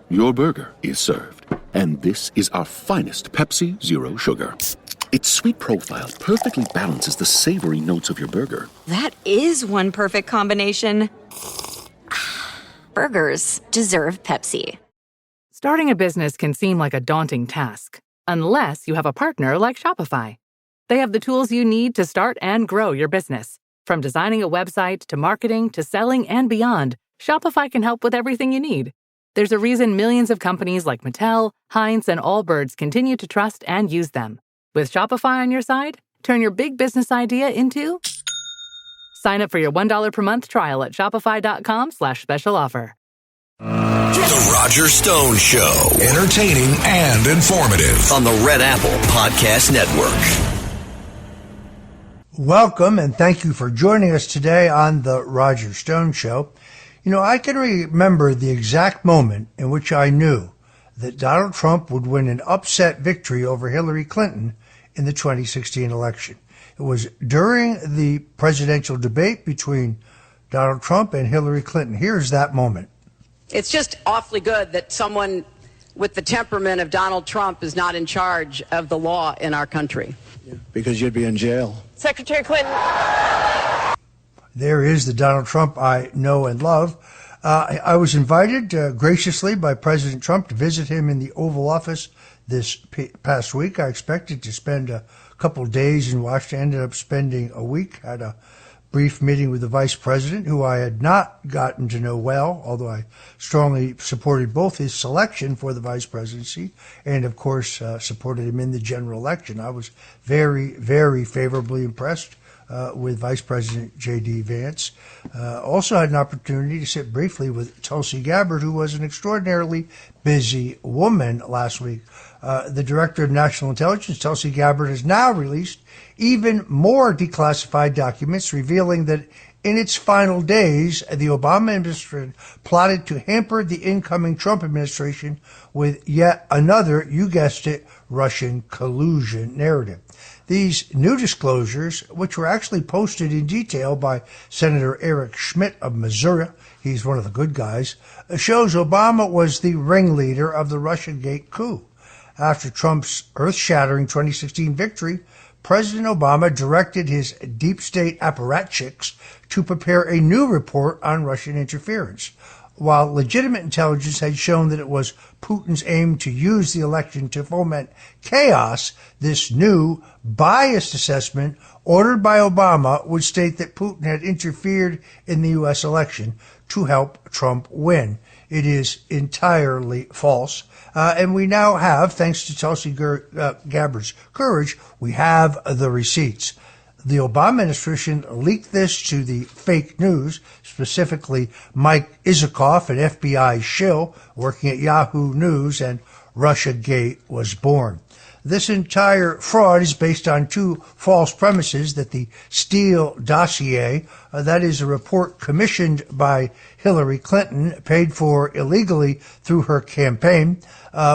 Your burger is served. And this is our finest Pepsi Zero Sugar. Its sweet profile perfectly balances the savory notes of your burger. That is one perfect combination. Burgers deserve Pepsi. Starting a business can seem like a daunting task, unless you have a partner like Shopify. They have the tools you need to start and grow your business. From designing a website to marketing to selling and beyond, Shopify can help with everything you need. There's a reason millions of companies like Mattel, Heinz, and Allbirds continue to trust and use them. With Shopify on your side, turn your big business idea into... Sign up for your $1 per month trial at shopify.com/special offer. The Roger Stone Show. Entertaining and informative on the Red Apple Podcast Network. Welcome and thank you for joining us today on the Roger Stone Show. You know, I can remember the exact moment in which I knew that Donald Trump would win an upset victory over Hillary Clinton in the 2016 election. It was during the presidential debate between Donald Trump and Hillary Clinton. Here's that moment. It's just awfully good that someone with the temperament of Donald Trump is not in charge of the law in our country. Yeah, because you'd be in jail. Secretary Clinton. There is the Donald Trump I know and love. I was invited graciously by President Trump to visit him in the Oval Office this past week. I expected to spend a couple days in Washington, ended up spending a week, had a brief meeting with the vice president, who I had not gotten to know well, although I strongly supported both his selection for the vice presidency and, of course, supported him in the general election. I was very, very favorably impressed with Vice President J.D. Vance. Also had an opportunity to sit briefly with Tulsi Gabbard, who was an extraordinarily busy woman last week. The Director of National Intelligence, Tulsi Gabbard, has now released even more declassified documents revealing that in its final days, the Obama administration plotted to hamper the incoming Trump administration with yet another, you guessed it, Russian collusion narrative. These new disclosures, which were actually posted in detail by Senator Eric Schmidt of Missouri, he's one of the good guys, shows Obama was the ringleader of the Russiagate coup. After Trump's earth-shattering 2016 victory, President Obama directed his deep state apparatchiks to prepare a new report on Russian interference. While legitimate intelligence had shown that it was Putin's aim to use the election to foment chaos, this new, biased assessment ordered by Obama would state that Putin had interfered in the U.S. election to help Trump win. It is entirely false. And we now have, thanks to Tulsi Gabbard's courage, we have the receipts. The Obama administration leaked this to the fake news, specifically Mike Isikoff, an FBI shill working at Yahoo News, and Russiagate was born. This entire fraud is based on two false premises: that the Steele dossier, that is a report commissioned by Hillary Clinton, paid for illegally through her campaign,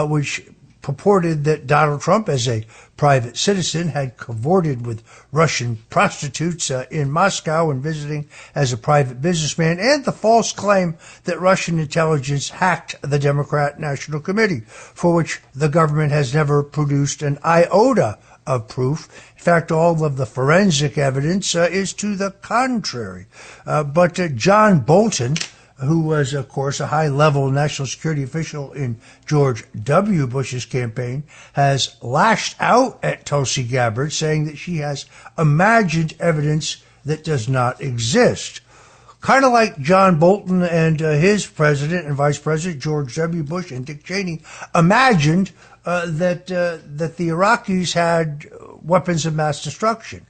which purported that Donald Trump, as a private citizen, had cavorted with Russian prostitutes in Moscow and visiting as a private businessman, and the false claim that Russian intelligence hacked the Democrat National Committee, for which the government has never produced an iota of proof. In fact, all of the forensic evidence is to the contrary. But John Bolton, who was, of course, a high-level national security official in George W. Bush's campaign, has lashed out at Tulsi Gabbard, saying that she has imagined evidence that does not exist. Kind of like John Bolton and his president and vice president, George W. Bush and Dick Cheney, imagined that the Iraqis had weapons of mass destruction.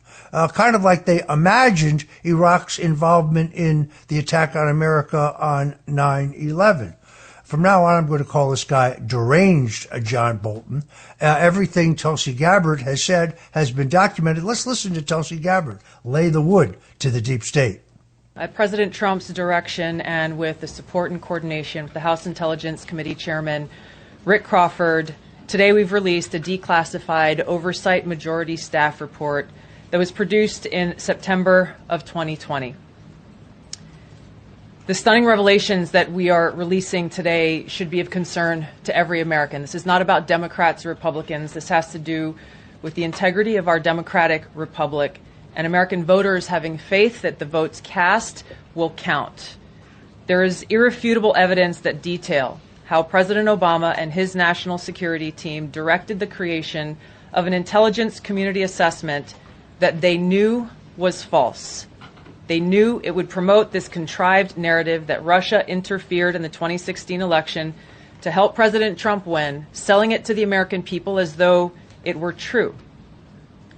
Kind of like they imagined Iraq's involvement in the attack on America on 9/11. From now on, I'm going to call this guy deranged John Bolton. Everything Tulsi Gabbard has said has been documented. Let's listen to Tulsi Gabbard lay the wood to the deep state. At President Trump's direction and with the support and coordination with the House Intelligence Committee Chairman Rick Crawford, today we've released a declassified Oversight Majority Staff report that was produced in September of 2020. The stunning revelations that we are releasing today should be of concern to every American. This is not about Democrats or Republicans. This has to do with the integrity of our democratic republic and American voters having faith that the votes cast will count. There is irrefutable evidence that detail how President Obama and his national security team directed the creation of an intelligence community assessment that they knew was false. They knew it would promote this contrived narrative that Russia interfered in the 2016 election to help President Trump win, selling it to the American people as though it were true.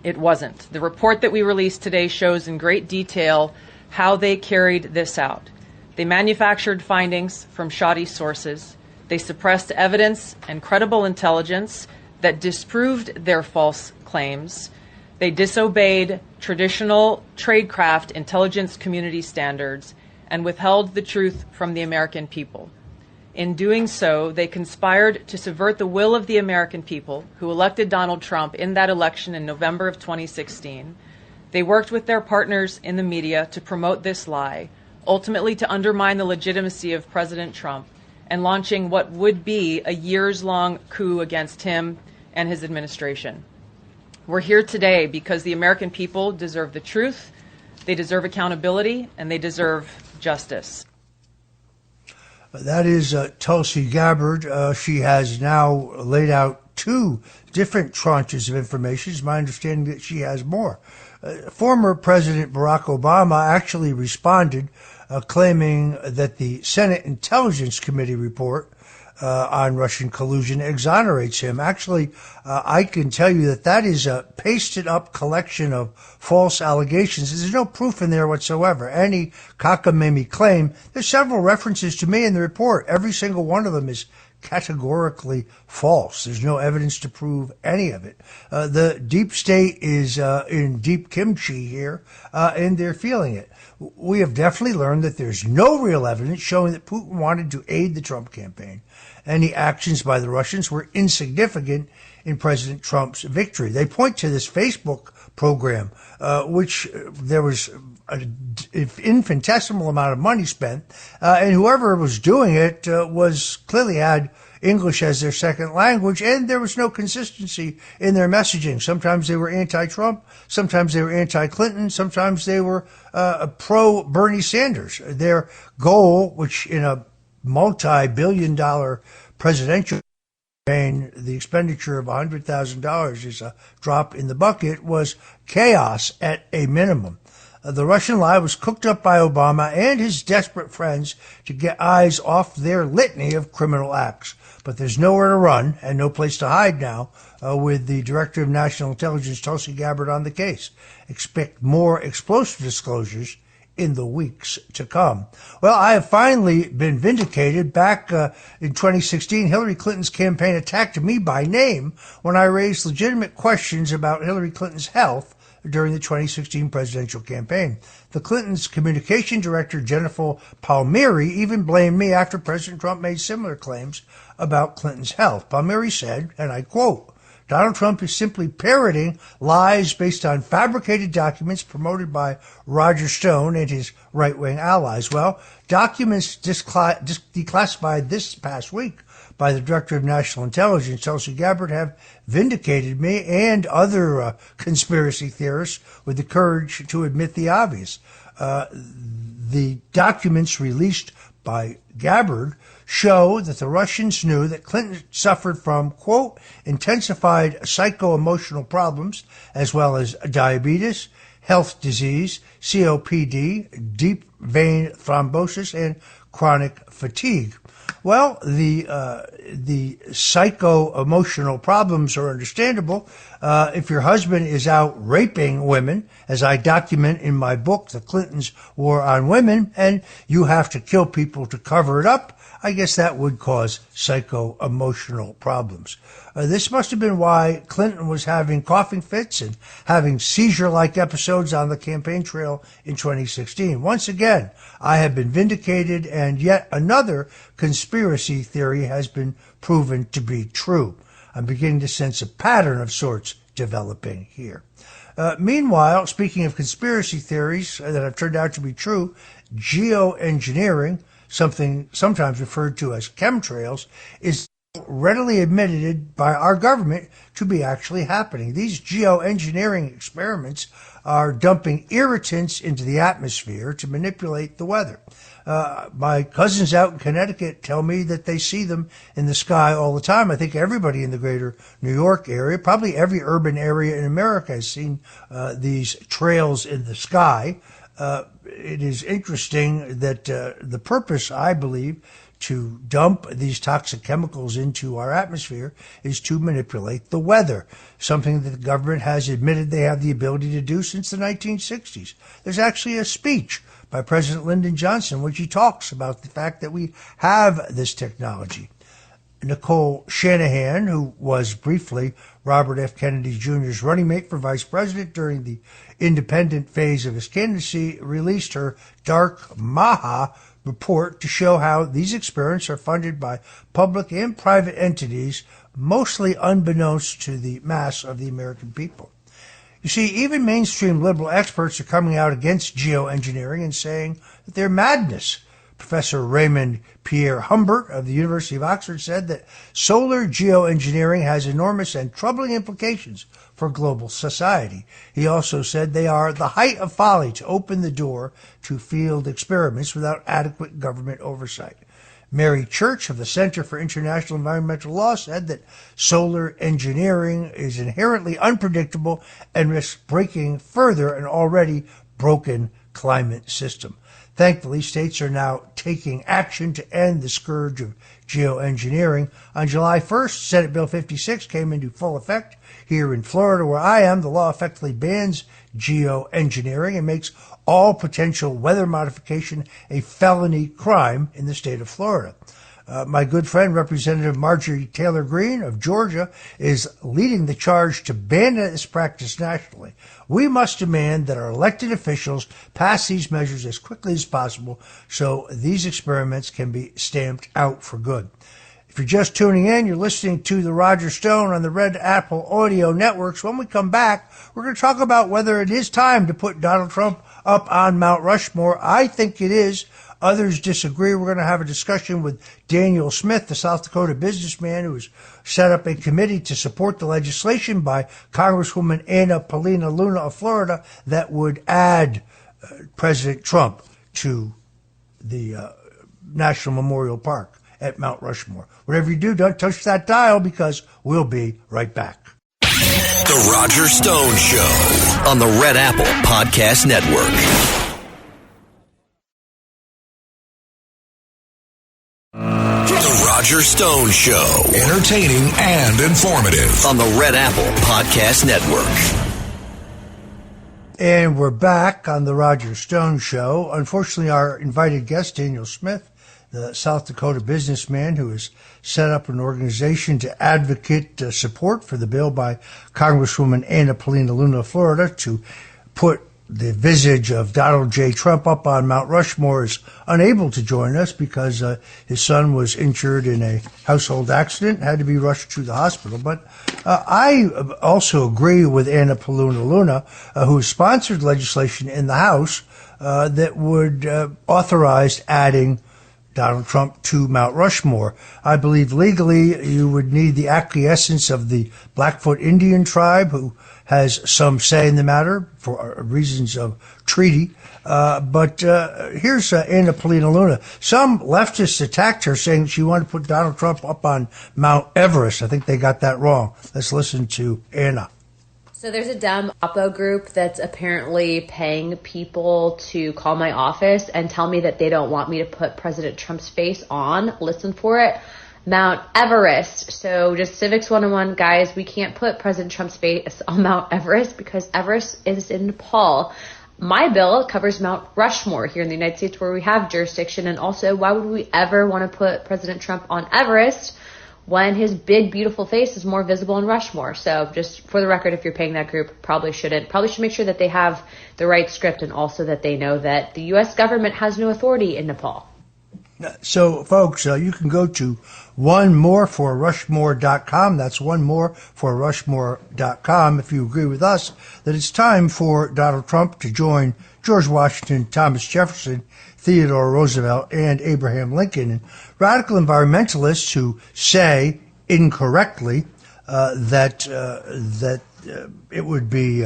It wasn't. The report that we released today shows in great detail how they carried this out. They manufactured findings from shoddy sources. They suppressed evidence and credible intelligence that disproved their false claims. They disobeyed traditional tradecraft intelligence community standards and withheld the truth from the American people. In doing so, they conspired to subvert the will of the American people who elected Donald Trump in that election in November of 2016. They worked with their partners in the media to promote this lie, ultimately to undermine the legitimacy of President Trump and launching what would be a years-long coup against him and his administration. We're here today because the American people deserve the truth, they deserve accountability, and they deserve justice. That is Tusli Gabbard. She has now laid out two different tranches of information. It's my understanding that she has more. Former President Barack Obama actually responded, claiming that the Senate Intelligence Committee report on Russian collusion exonerates him. Actually, I can tell you that that is a pasted-up collection of false allegations. There's no proof in there whatsoever. Any cockamamie claim, there's several references to me in the report. Every single one of them is categorically false. There's no evidence to prove any of it. The deep state is in deep kimchi here, and they're feeling it. We have definitely learned that there's no real evidence showing that Putin wanted to aid the Trump campaign. Any actions by the Russians were insignificant in President Trump's victory. They point to this Facebook program, which there was an infinitesimal amount of money spent, and whoever was doing it was clearly had English as their second language, and there was no consistency in their messaging. Sometimes they were anti-Trump, sometimes they were anti-Clinton, sometimes they were pro-Bernie Sanders. Their goal, which in a multi-billion-dollar presidential campaign, the expenditure of $100,000 is a drop in the bucket, was chaos at a minimum. The Russian lie was cooked up by Obama and his desperate friends to get eyes off their litany of criminal acts. But there's nowhere to run and no place to hide now with the Director of National Intelligence, Tusli Gabbard, on the case. Expect more explosive disclosures in the weeks to come. Well, I have finally been vindicated. Back in 2016, Hillary Clinton's campaign attacked me by name when I raised legitimate questions about Hillary Clinton's health during the 2016 presidential campaign. The Clintons' communication director, Jennifer Palmieri, even blamed me after President Trump made similar claims about Clinton's health. Palmieri said, and I quote, "Donald Trump is simply parroting lies based on fabricated documents promoted by Roger Stone and his right-wing allies." Well, documents declassified this past week by the Director of National Intelligence, Tusli Gabbard, have vindicated me and other conspiracy theorists with the courage to admit the obvious. The documents released by Gabbard show that the Russians knew that Clinton suffered from, quote, intensified psycho-emotional problems, as well as diabetes, health disease, COPD, deep vein thrombosis, and chronic fatigue. Well, the psycho-emotional problems are understandable. If your husband is out raping women, as I document in my book, The Clintons' War on Women, and you have to kill people to cover it up, I guess that would cause psycho-emotional problems. This must have been why Clinton was having coughing fits and having seizure-like episodes on the campaign trail in 2016. Once again, I have been vindicated, and yet another conspiracy theory has been proven to be true. I'm beginning to sense a pattern of sorts developing here. Meanwhile, speaking of conspiracy theories that have turned out to be true, geoengineering, something sometimes referred to as chemtrails, is readily admitted by our government to be actually happening. These geoengineering experiments are dumping irritants into the atmosphere to manipulate the weather. My cousins out in Connecticut tell me that they see them in the sky all the time. I think everybody in the greater New York area, probably every urban area in America, has seen these trails in the sky. It is interesting that the purpose, I believe, to dump these toxic chemicals into our atmosphere is to manipulate the weather, something that the government has admitted they have the ability to do since the 1960s. There's actually a speech by President Lyndon Johnson, which he talks about the fact that we have this technology. Nicole Shanahan, who was briefly Robert F. Kennedy Jr.'s running mate for vice president during the independent phase of his candidacy, released her Dark Maha report to show how these experiments are funded by public and private entities, mostly unbeknownst to the mass of the American people. You see, even mainstream liberal experts are coming out against geoengineering and saying that they're madness. Professor Raymond Pierre Humbert of the University of Oxford said that solar geoengineering has enormous and troubling implications for global society. He also said they are the height of folly to open the door to field experiments without adequate government oversight. Mary Church of the Center for International Environmental Law said that solar engineering is inherently unpredictable and risks breaking further an already broken climate system. Thankfully, states are now taking action to end the scourge of geoengineering. On July 1st, Senate Bill 56 came into full effect. Here in Florida, where I am, the law effectively bans geoengineering and makes all potential weather modification a felony crime in the state of Florida. My good friend, Representative Marjorie Taylor Greene of Georgia, is leading the charge to ban this practice nationally. We must demand that our elected officials pass these measures as quickly as possible so these experiments can be stamped out for good. If you're just tuning in, you're listening to The Roger Stone on the Red Apple Audio Networks. When we come back, we're going to talk about whether it is time to put Donald Trump up on Mount Rushmore. I think it is. Others disagree. We're going to have a discussion with Daniel Smith, the South Dakota businessman who has set up a committee to support the legislation by Congresswoman Anna Paulina Luna of Florida that would add President Trump to the National Memorial Park at Mount Rushmore. Whatever you do, don't touch that dial because we'll be right back. The Roger Stone Show on the Red Apple Podcast Network. The Roger Stone Show. Entertaining and informative on the Red Apple Podcast Network. And we're back on the Roger Stone Show. Unfortunately, our invited guest, Daniel Smith, the South Dakota businessman who has set up an organization to advocate support for the bill by Congresswoman Anna Paulina Luna of Florida to put the visage of Donald J. Trump up on Mount Rushmore, is unable to join us because his son was injured in a household accident, had to be rushed to the hospital. But I also agree with Anna Paulina Luna, who sponsored legislation in the House that would authorize adding Donald Trump to Mount Rushmore. I believe legally you would need the acquiescence of the Blackfoot Indian tribe, who has some say in the matter for reasons of treaty. But here's Anna Paulina Luna. Some leftists attacked her saying she wanted to put Donald Trump up on Mount Everest. I think they got that wrong. Let's listen to Anna. So there's a dumb Oppo group that's apparently paying people to call my office and tell me that they don't want me to put President Trump's face on, listen for it, Mount Everest. So just Civics 101, guys, we can't put President Trump's face on Mount Everest because Everest is in Nepal. My bill covers Mount Rushmore here in the United States where we have jurisdiction. And also, why would we ever want to put President Trump on Everest when his big, beautiful face is more visible in Rushmore? So just for the record, if you're paying that group, probably should make sure that they have the right script and also that they know that the U.S. government has no authority in Nepal. So, folks, you can go to onemoreforrushmore.com. That's onemoreforrushmore.com if you agree with us that it's time for Donald Trump to join George Washington, Thomas Jefferson, Theodore Roosevelt, and Abraham Lincoln. And radical environmentalists who say incorrectly that it would be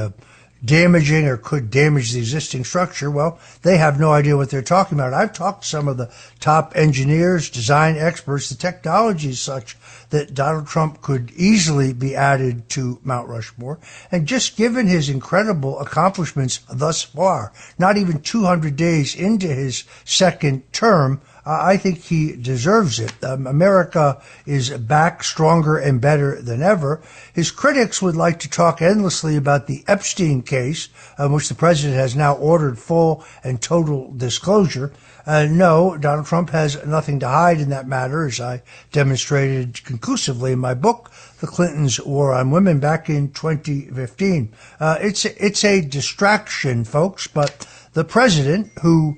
damaging or could damage the existing structure, well, they have no idea what they're talking about. I've talked to some of the top engineers, design experts. The technology is such that Donald Trump could easily be added to Mount Rushmore. And just given his incredible accomplishments thus far, not even 200 days into his second term, I think he deserves it. America is back stronger and better than ever. His critics would like to talk endlessly about the Epstein case, which the president has now ordered full and total disclosure. No, Donald Trump has nothing to hide in that matter, as I demonstrated conclusively in my book, The Clintons' War on Women, back in 2015. It's a distraction, folks, but the president who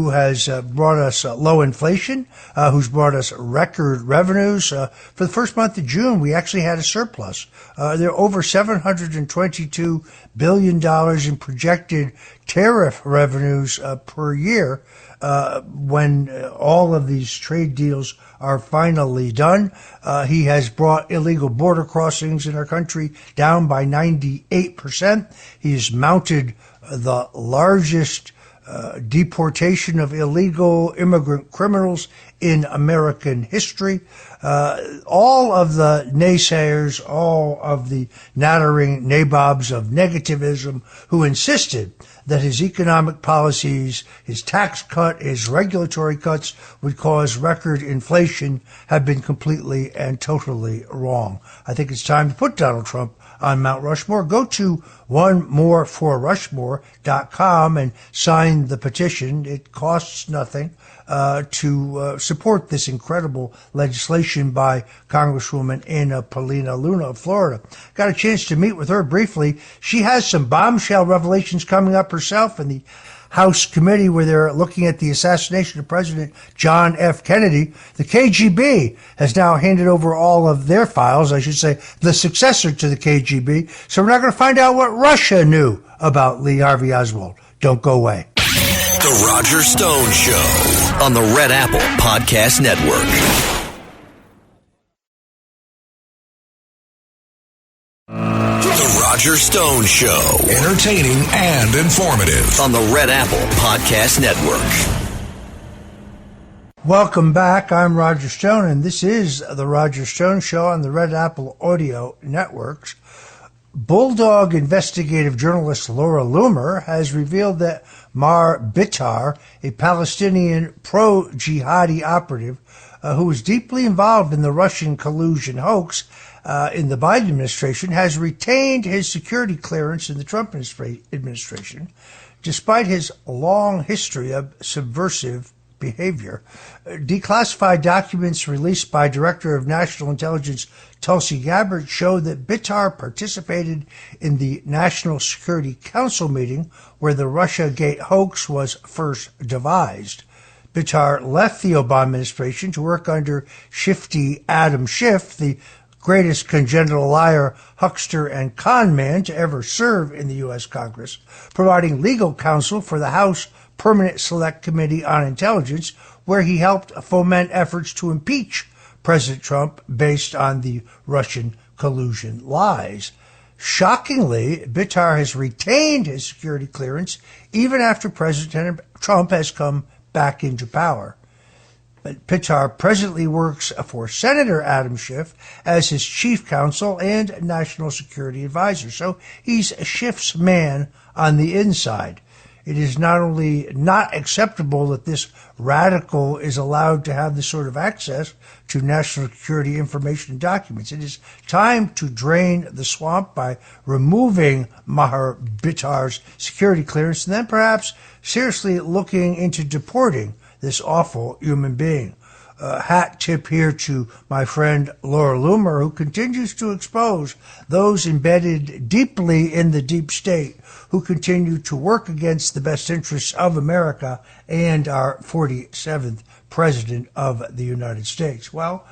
has brought us low inflation, who's brought us record revenues. For the first month of June, we actually had a surplus. There are over $722 billion in projected tariff revenues per year when all of these trade deals are finally done. He has brought illegal border crossings in our country down by 98%. He's mounted the largest deportation of illegal immigrant criminals in American history. All of the naysayers, all of the nattering nabobs of negativism who insisted that his economic policies, his tax cut, his regulatory cuts would cause record inflation have been completely and totally wrong. I think it's time to put Donald Trump on Mount Rushmore. Go to onemoreforrushmore.com and sign the petition. It costs nothing to support this incredible legislation by Congresswoman Anna Paulina Luna of Florida. Got a chance to meet with her briefly. She has some bombshell revelations coming up herself in the House committee where they're looking at the assassination of President John F. Kennedy. The KGB has now handed over all of their files, I should say, the successor to the KGB. So we're not going to find out what Russia knew about Lee Harvey Oswald. Don't go away. The Roger Stone Show on the Red Apple Podcast Network. The Roger Stone Show. Entertaining and informative on the Red Apple Podcast Network. Welcome back. I'm Roger Stone, and this is the Roger Stone Show on the Red Apple Audio Networks. Bulldog investigative journalist Laura Loomer has revealed that Mar Bitar, a Palestinian pro-jihadi operative who was deeply involved in the Russian collusion hoax in the Biden administration, has retained his security clearance in the Trump administration, despite his long history of subversive behavior. Declassified documents released by Director of National Intelligence Tusli Gabbard show that Bitar participated in the National Security Council meeting where the Russiagate hoax was first devised. Bitar left the Obama administration to work under shifty Adam Schiff, the greatest congenital liar, huckster, and con man to ever serve in the U.S. Congress, providing legal counsel for the House Permanent Select Committee on Intelligence, where he helped foment efforts to impeach President Trump based on the Russian collusion lies. Shockingly, Bitar has retained his security clearance even after President Trump has come back into power. But Bitar presently works for Senator Adam Schiff as his chief counsel and national security advisor. So he's Schiff's man on the inside. It is not only not acceptable that this radical is allowed to have this sort of access to national security information and documents. It is time to drain the swamp by removing Maher Bitar's security clearance and then perhaps seriously looking into deporting this awful human being. hat tip here to my friend Laura Loomer, who continues to expose those embedded deeply in the deep state who continue to work against the best interests of America and our 47th President of the United States. Well,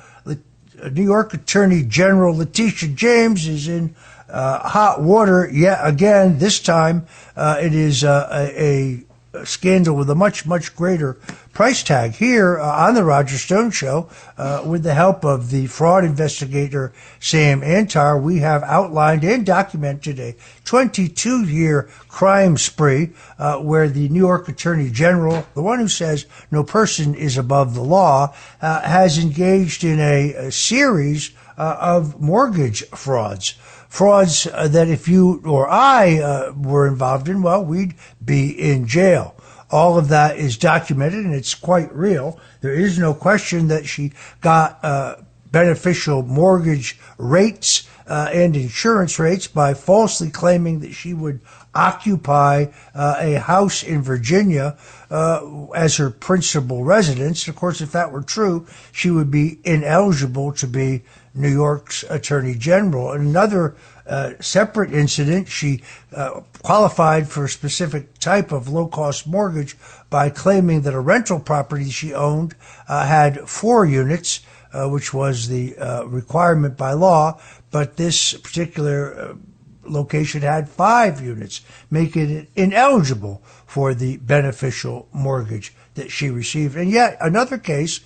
New York Attorney General Letitia James is in hot water yet again. This time it is a scandal with a much, much greater price tag. Here on the Roger Stone Show, with the help of the fraud investigator Sam Antar, we have outlined and documented a 22-year crime spree where the New York Attorney General, the one who says no person is above the law, has engaged in a series of mortgage frauds. Frauds that if you or I were involved in, well, we'd be in jail. All of that is documented, and it's quite real. There is no question that she got beneficial mortgage rates and insurance rates by falsely claiming that she would occupy a house in Virginia as her principal residence. Of course, if that were true, she would be ineligible to be New York's Attorney General. Another separate incident, she qualified for a specific type of low-cost mortgage by claiming that a rental property she owned had 4 units, which was the requirement by law, but this particular location had 5 units, making it ineligible for the beneficial mortgage that she received. And yet another case,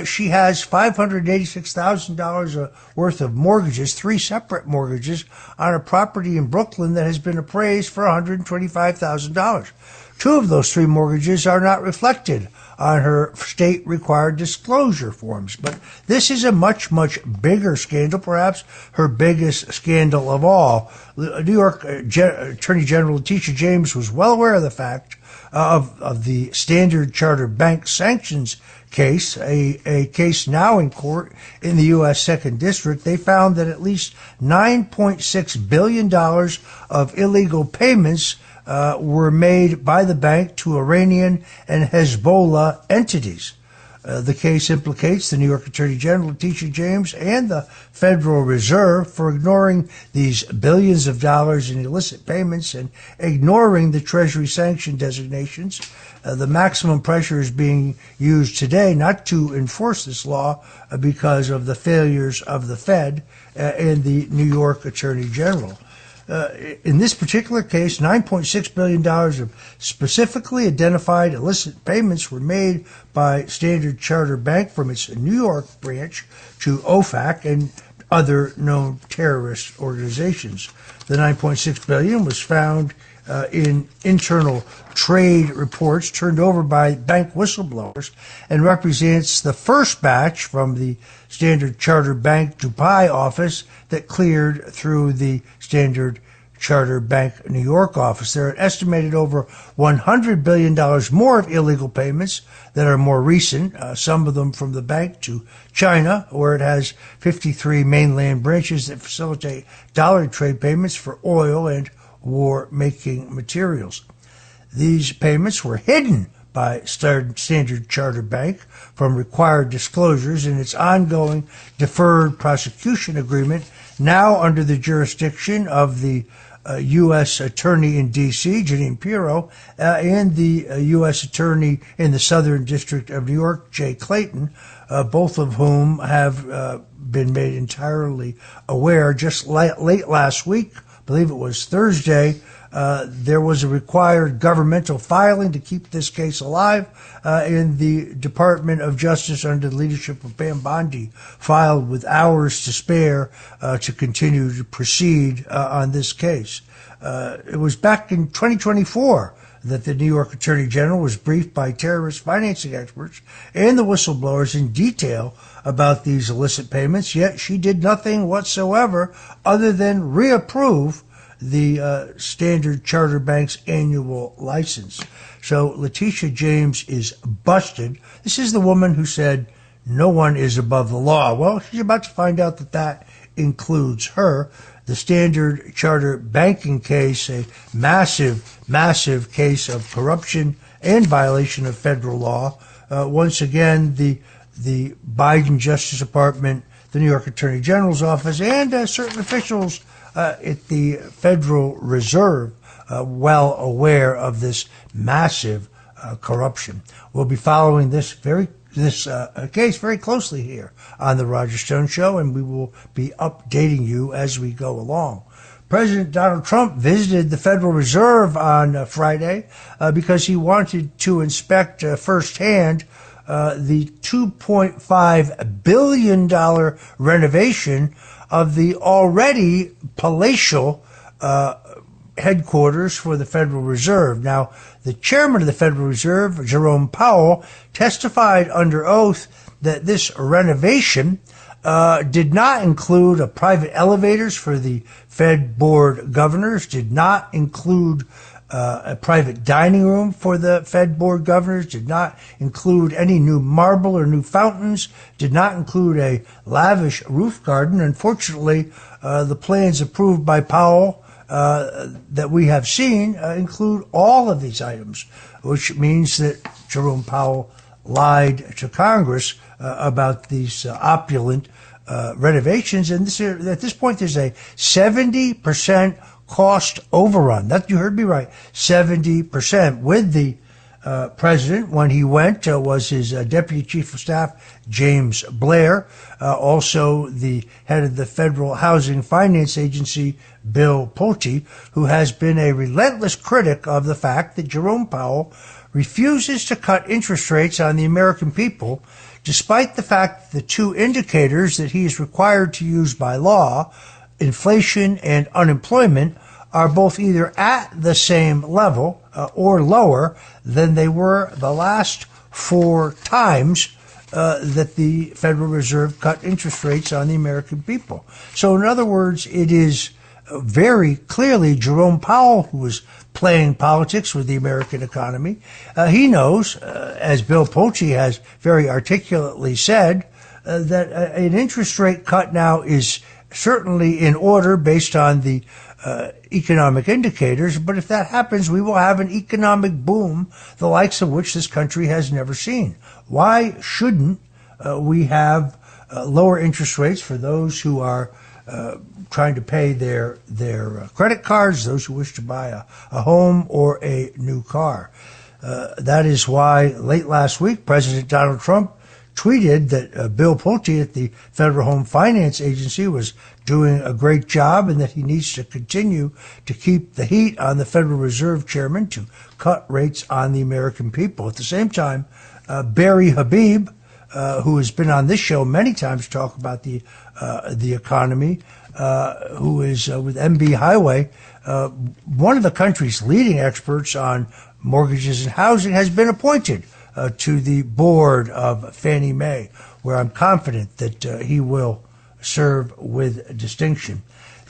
she has $586,000 worth of mortgages, 3 separate mortgages, on a property in Brooklyn that has been appraised for $125,000. 2 of those 3 mortgages are not reflected on her state-required disclosure forms. But this is a much, much bigger scandal, perhaps her biggest scandal of all. New York Attorney General Letitia James was well aware of the fact of the Standard Chartered Bank sanctions case, a case now in court in the U.S. Second District. They found that at least $9.6 billion of illegal payments were made by the bank to Iranian and Hezbollah entities. The case implicates the New York Attorney General, Letitia James, and the Federal Reserve for ignoring these billions of dollars in illicit payments and ignoring the Treasury sanction designations. The maximum pressure is being used today not to enforce this law because of the failures of the Fed and the New York Attorney General. In this particular case, $9.6 billion of specifically identified illicit payments were made by Standard Chartered Bank from its New York branch to OFAC and other known terrorist organizations. The $9.6 billion was found in internal trade reports turned over by bank whistleblowers and represents the first batch from the Standard Chartered Bank Dubai office that cleared through the Standard Chartered Bank New York office. There are estimated over $100 billion more of illegal payments that are more recent, some of them from the bank to China, where it has 53 mainland branches that facilitate dollar trade payments for oil and war-making materials. These payments were hidden by Standard Chartered Bank from required disclosures in its ongoing deferred prosecution agreement, now under the jurisdiction of the U.S. Attorney in D.C., Janine Pirro, and the U.S. Attorney in the Southern District of New York, Jay Clayton, both of whom have been made entirely aware. Just late last week, I believe it was Thursday, there was a required governmental filing to keep this case alive, and the Department of Justice, under the leadership of Pam Bondi, filed with hours to spare to continue to proceed on this case. It was back in 2024 that the New York Attorney General was briefed by terrorist financing experts and the whistleblowers in detail about these illicit payments, yet she did nothing whatsoever other than reapprove the Standard Chartered Bank's annual license. So Letitia James is busted. This is the woman who said no one is above the law. Well, she's about to find out that that includes her. The Standard Chartered banking case, a massive, massive case of corruption and violation of federal law. Once again, the the Biden Justice Department, the New York Attorney General's office, and certain officials at the Federal Reserve well aware of this massive corruption. We'll be following this case very closely here on the Roger Stone Show, and we will be updating you as we go along. President Donald Trump visited the Federal Reserve on Friday because he wanted to inspect firsthand the $2.5 billion renovation of the already palatial headquarters for the Federal Reserve. Now, the chairman of the Federal Reserve, Jerome Powell, testified under oath that this renovation did not include private elevators for the Fed board governors, did not include a private dining room for the Fed board governors, did not include any new marble or new fountains, did not include a lavish roof garden. Unfortunately, the plans approved by Powell that we have seen include all of these items, which means that Jerome Powell lied to Congress about these opulent renovations. And at this point, there's a 70% cost overrun. That, you heard me right, 70%. With the president, when he went, was his Deputy Chief of Staff, James Blair, also the head of the Federal Housing Finance Agency, Bill Pulte, who has been a relentless critic of the fact that Jerome Powell refuses to cut interest rates on the American people, despite the fact that the two indicators that he is required to use by law, inflation and unemployment, are both either at the same level or lower than they were the last 4 times that the Federal Reserve cut interest rates on the American people. So in other words, it is very clearly Jerome Powell who is playing politics with the American economy. He knows, as Bill Pulte has very articulately said, that an interest rate cut now is certainly in order based on the economic indicators, but if that happens, we will have an economic boom, the likes of which this country has never seen. Why shouldn't we have lower interest rates for those who are trying to pay their credit cards, those who wish to buy a home or a new car? That is why late last week, President Donald Trump tweeted that Bill Pulte at the Federal Home Finance Agency was doing a great job and that he needs to continue to keep the heat on the Federal Reserve chairman to cut rates on the American people. At the same time, Barry Habib, who has been on this show many times to talk about the economy, who is with MB Highway, one of the country's leading experts on mortgages and housing, has been appointed to the board of Fannie Mae, where I'm confident that he will serve with distinction.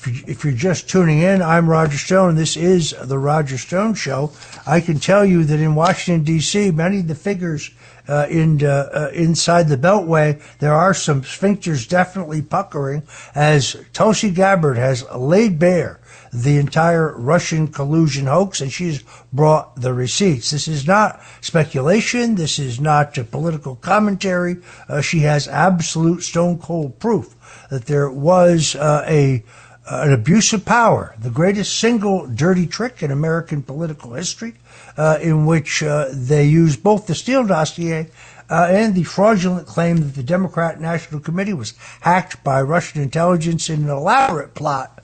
If you're just tuning in, I'm Roger Stone. This is the Roger Stone Show. I can tell you that in Washington, D.C., many of the figures inside the Beltway, there are some sphincters definitely puckering as Tusli Gabbard has laid bare the entire Russian collusion hoax, and she's brought the receipts. This is not speculation. This is not political commentary. She has absolute stone-cold proof that there was an abuse of power, the greatest single dirty trick in American political history, in which they used both the Steele dossier and the fraudulent claim that the Democrat National Committee was hacked by Russian intelligence in an elaborate plot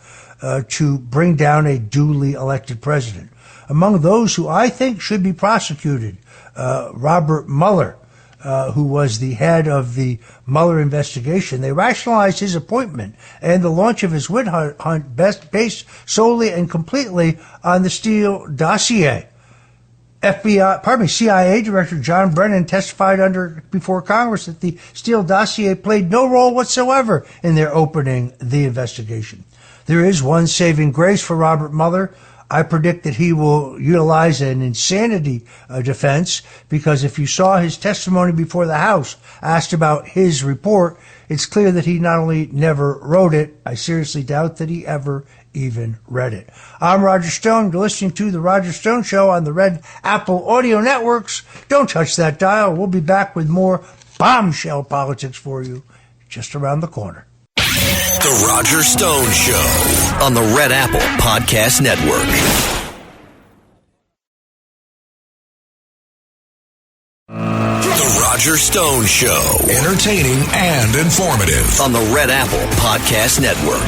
to bring down a duly elected president. Among those who I think should be prosecuted, Robert Mueller, who was the head of the Mueller investigation. They rationalized his appointment and the launch of his witch hunt based solely and completely on the Steele dossier. CIA Director John Brennan testified before Congress that the Steele dossier played no role whatsoever in their opening the investigation. There is one saving grace for Robert Mueller. I predict that he will utilize an insanity defense, because if you saw his testimony before the House asked about his report, it's clear that he not only never wrote it, I seriously doubt that he ever even read it. I'm Roger Stone. You're listening to The Roger Stone Show on the Red Apple Audio Networks. Don't touch that dial. We'll be back with more bombshell politics for you just around the corner. The Roger Stone Show on the Red Apple Podcast Network. The Roger Stone Show. Entertaining and informative on the Red Apple Podcast Network.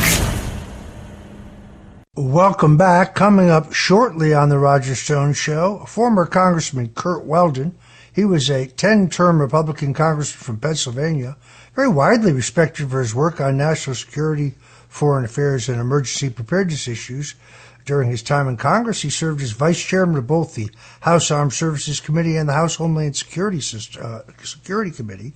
Welcome back. Coming up shortly on the Roger Stone Show, former Congressman Curt Weldon. He was a 10-term Republican congressman from Pennsylvania, very widely respected for his work on national security, foreign affairs, and emergency preparedness issues. During his time in Congress, he served as vice chairman of both the House Armed Services Committee and the House Homeland Security Committee.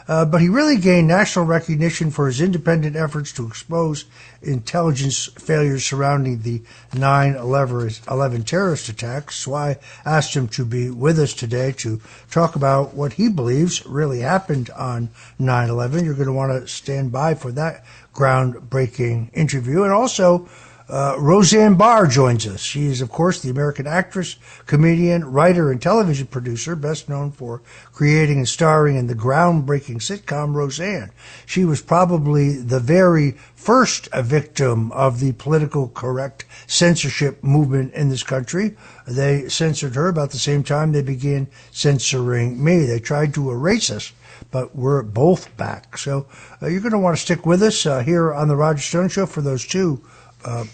But he really gained national recognition for his independent efforts to expose intelligence failures surrounding the 9/11 terrorist attacks. So I asked him to be with us today to talk about what he believes really happened on 9/11. You're going to want to stand by for that groundbreaking interview. And also, Roseanne Barr joins us. She is, of course, the American actress, comedian, writer, and television producer, best known for creating and starring in the groundbreaking sitcom Roseanne. She was probably the very first victim of the political correct censorship movement in this country. They censored her about the same time they began censoring me. They tried to erase us, but we're both back. So you're going to want to stick with us here on the Roger Stone Show for those two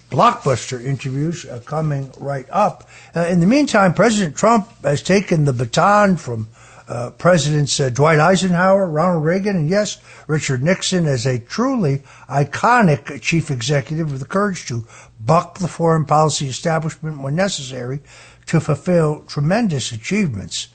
blockbuster interviews coming right up. In the meantime, President Trump has taken the baton from Presidents Dwight Eisenhower, Ronald Reagan, and yes, Richard Nixon as a truly iconic chief executive with the courage to buck the foreign policy establishment when necessary to fulfill tremendous achievements.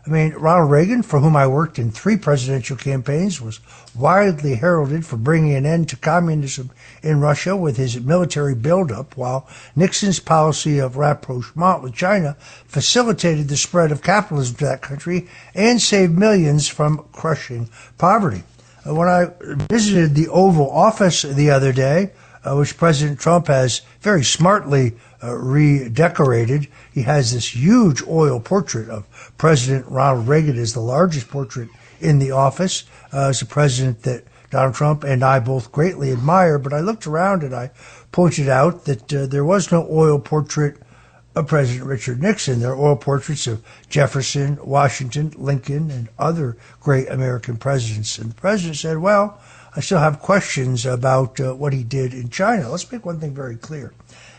I mean, Ronald Reagan, for whom I worked in 3 presidential campaigns, was widely heralded for bringing an end to communism in Russia with his military buildup, while Nixon's policy of rapprochement with China facilitated the spread of capitalism to that country and saved millions from crushing poverty. When I visited the Oval Office the other day, which President Trump has very smartly redecorated. He has this huge oil portrait of President Ronald Reagan as the largest portrait in the office. As a president that Donald Trump and I both greatly admire. But I looked around and I pointed out that there was no oil portrait of President Richard Nixon. There are oil portraits of Jefferson, Washington, Lincoln, and other great American presidents. And the president said, well, I still have questions about what he did in China. Let's make one thing very clear.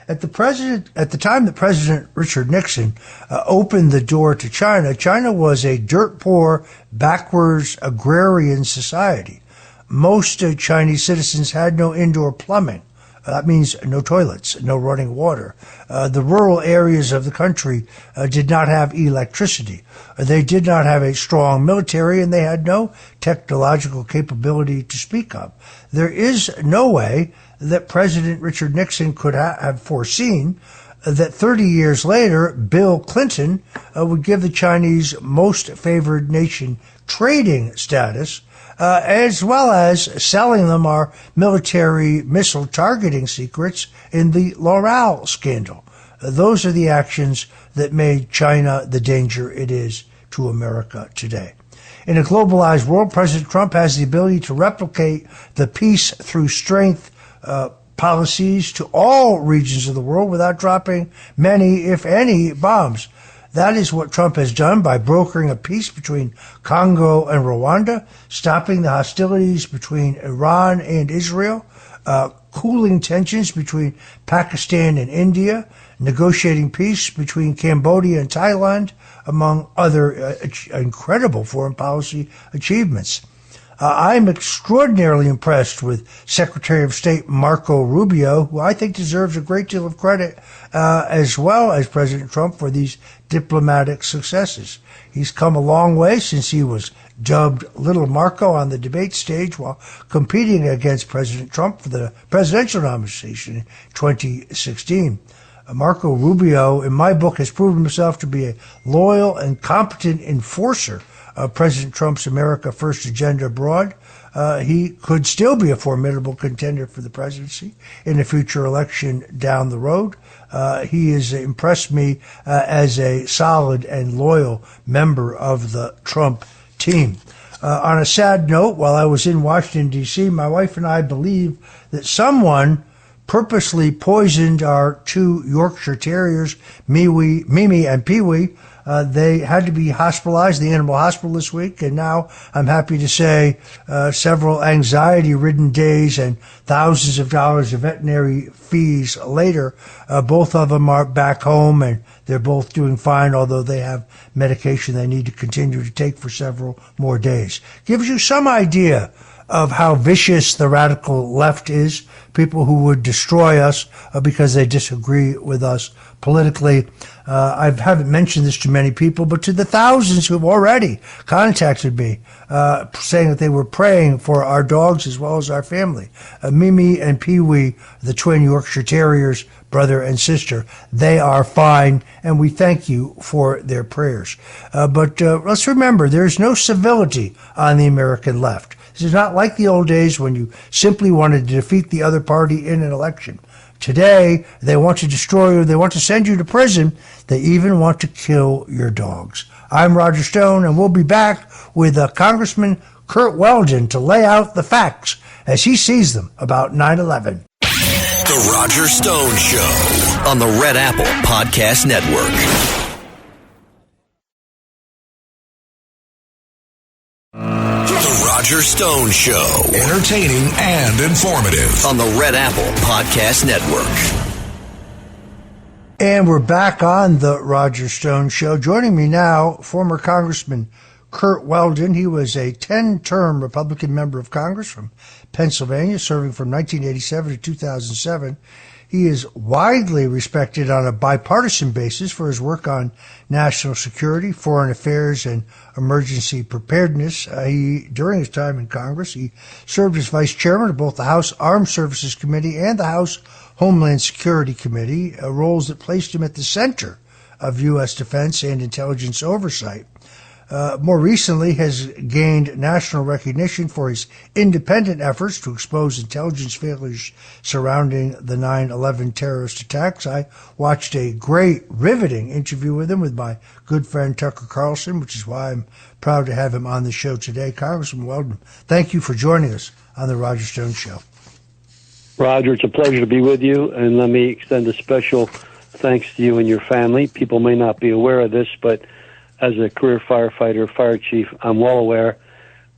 At the time that President Richard Nixon opened the door to China, China was a dirt poor, backwards agrarian society. Most Chinese citizens had no indoor plumbing. That means no toilets, no running water. The rural areas of the country did not have electricity. They did not have a strong military, and they had no technological capability to speak of. There is no way that President Richard Nixon could have foreseen that 30 years later, Bill Clinton would give the Chinese most favored nation trading status, as well as selling them our military missile targeting secrets in the L'Oreal scandal. Those are the actions that made China the danger it is to America today. In a globalized world, President Trump has the ability to replicate the peace through strength policies to all regions of the world without dropping many, if any, bombs. That is what Trump has done by brokering a peace between Congo and Rwanda, stopping the hostilities between Iran and Israel, cooling tensions between Pakistan and India, negotiating peace between Cambodia and Thailand, among other incredible foreign policy achievements. I'm extraordinarily impressed with Secretary of State Marco Rubio, who I think deserves a great deal of credit, as well as President Trump, for these diplomatic successes. He's come a long way since he was dubbed Little Marco on the debate stage while competing against President Trump for the presidential nomination in 2016. Marco Rubio, in my book, has proven himself to be a loyal and competent enforcer of President Trump's America First agenda abroad. He could still be a formidable contender for the presidency in a future election down the road. He has impressed me as a solid and loyal member of the Trump team. On a sad note, while I was in Washington, D.C., my wife and I believe that someone purposely poisoned our 2 Yorkshire Terriers, Mimi and Pee-wee. They had to be hospitalized, the animal hospital this week, and now I'm happy to say several anxiety-ridden days and thousands of dollars of veterinary fees later, both of them are back home and they're both doing fine, although they have medication they need to continue to take for several more days. Gives you some idea of how vicious the radical left is, people who would destroy us because they disagree with us politically. I haven't mentioned this to many people, but to the thousands who have already contacted me saying that they were praying for our dogs as well as our family. Mimi and Pee-wee, the twin Yorkshire Terriers, brother and sister, they are fine, and we thank you for their prayers. But let's remember, there's no civility on the American left. This is not like the old days when you simply wanted to defeat the other party in an election. Today, they want to destroy you. They want to send you to prison. They even want to kill your dogs. I'm Roger Stone, and we'll be back with Congressman Curt Weldon to lay out the facts as he sees them about 9/11. The Roger Stone Show on the Red Apple Podcast Network. The Roger Stone Show. Entertaining and informative on the Red Apple Podcast Network. And we're back on the Roger Stone Show. Joining me now, former Congressman Curt Weldon. He was a 10-term Republican member of Congress from Pennsylvania, serving from 1987 to 2007. He is widely respected on a bipartisan basis for his work on national security, foreign affairs, and emergency preparedness. During his time in Congress, he served as vice chairman of both the House Armed Services Committee and the House Homeland Security Committee, roles that placed him at the center of U.S. defense and intelligence oversight. More recently has gained national recognition for his independent efforts to expose intelligence failures surrounding the 9/11 terrorist attacks. I watched a great, riveting interview with him with my good friend Tucker Carlson, which is why I'm proud to have him on the show today. Congressman Weldon, thank you for joining us on the Roger Stone Show. Roger, it's a pleasure to be with you, and let me extend a special thanks to you and your family. People may not be aware of this, but as a career firefighter, fire chief, I'm well aware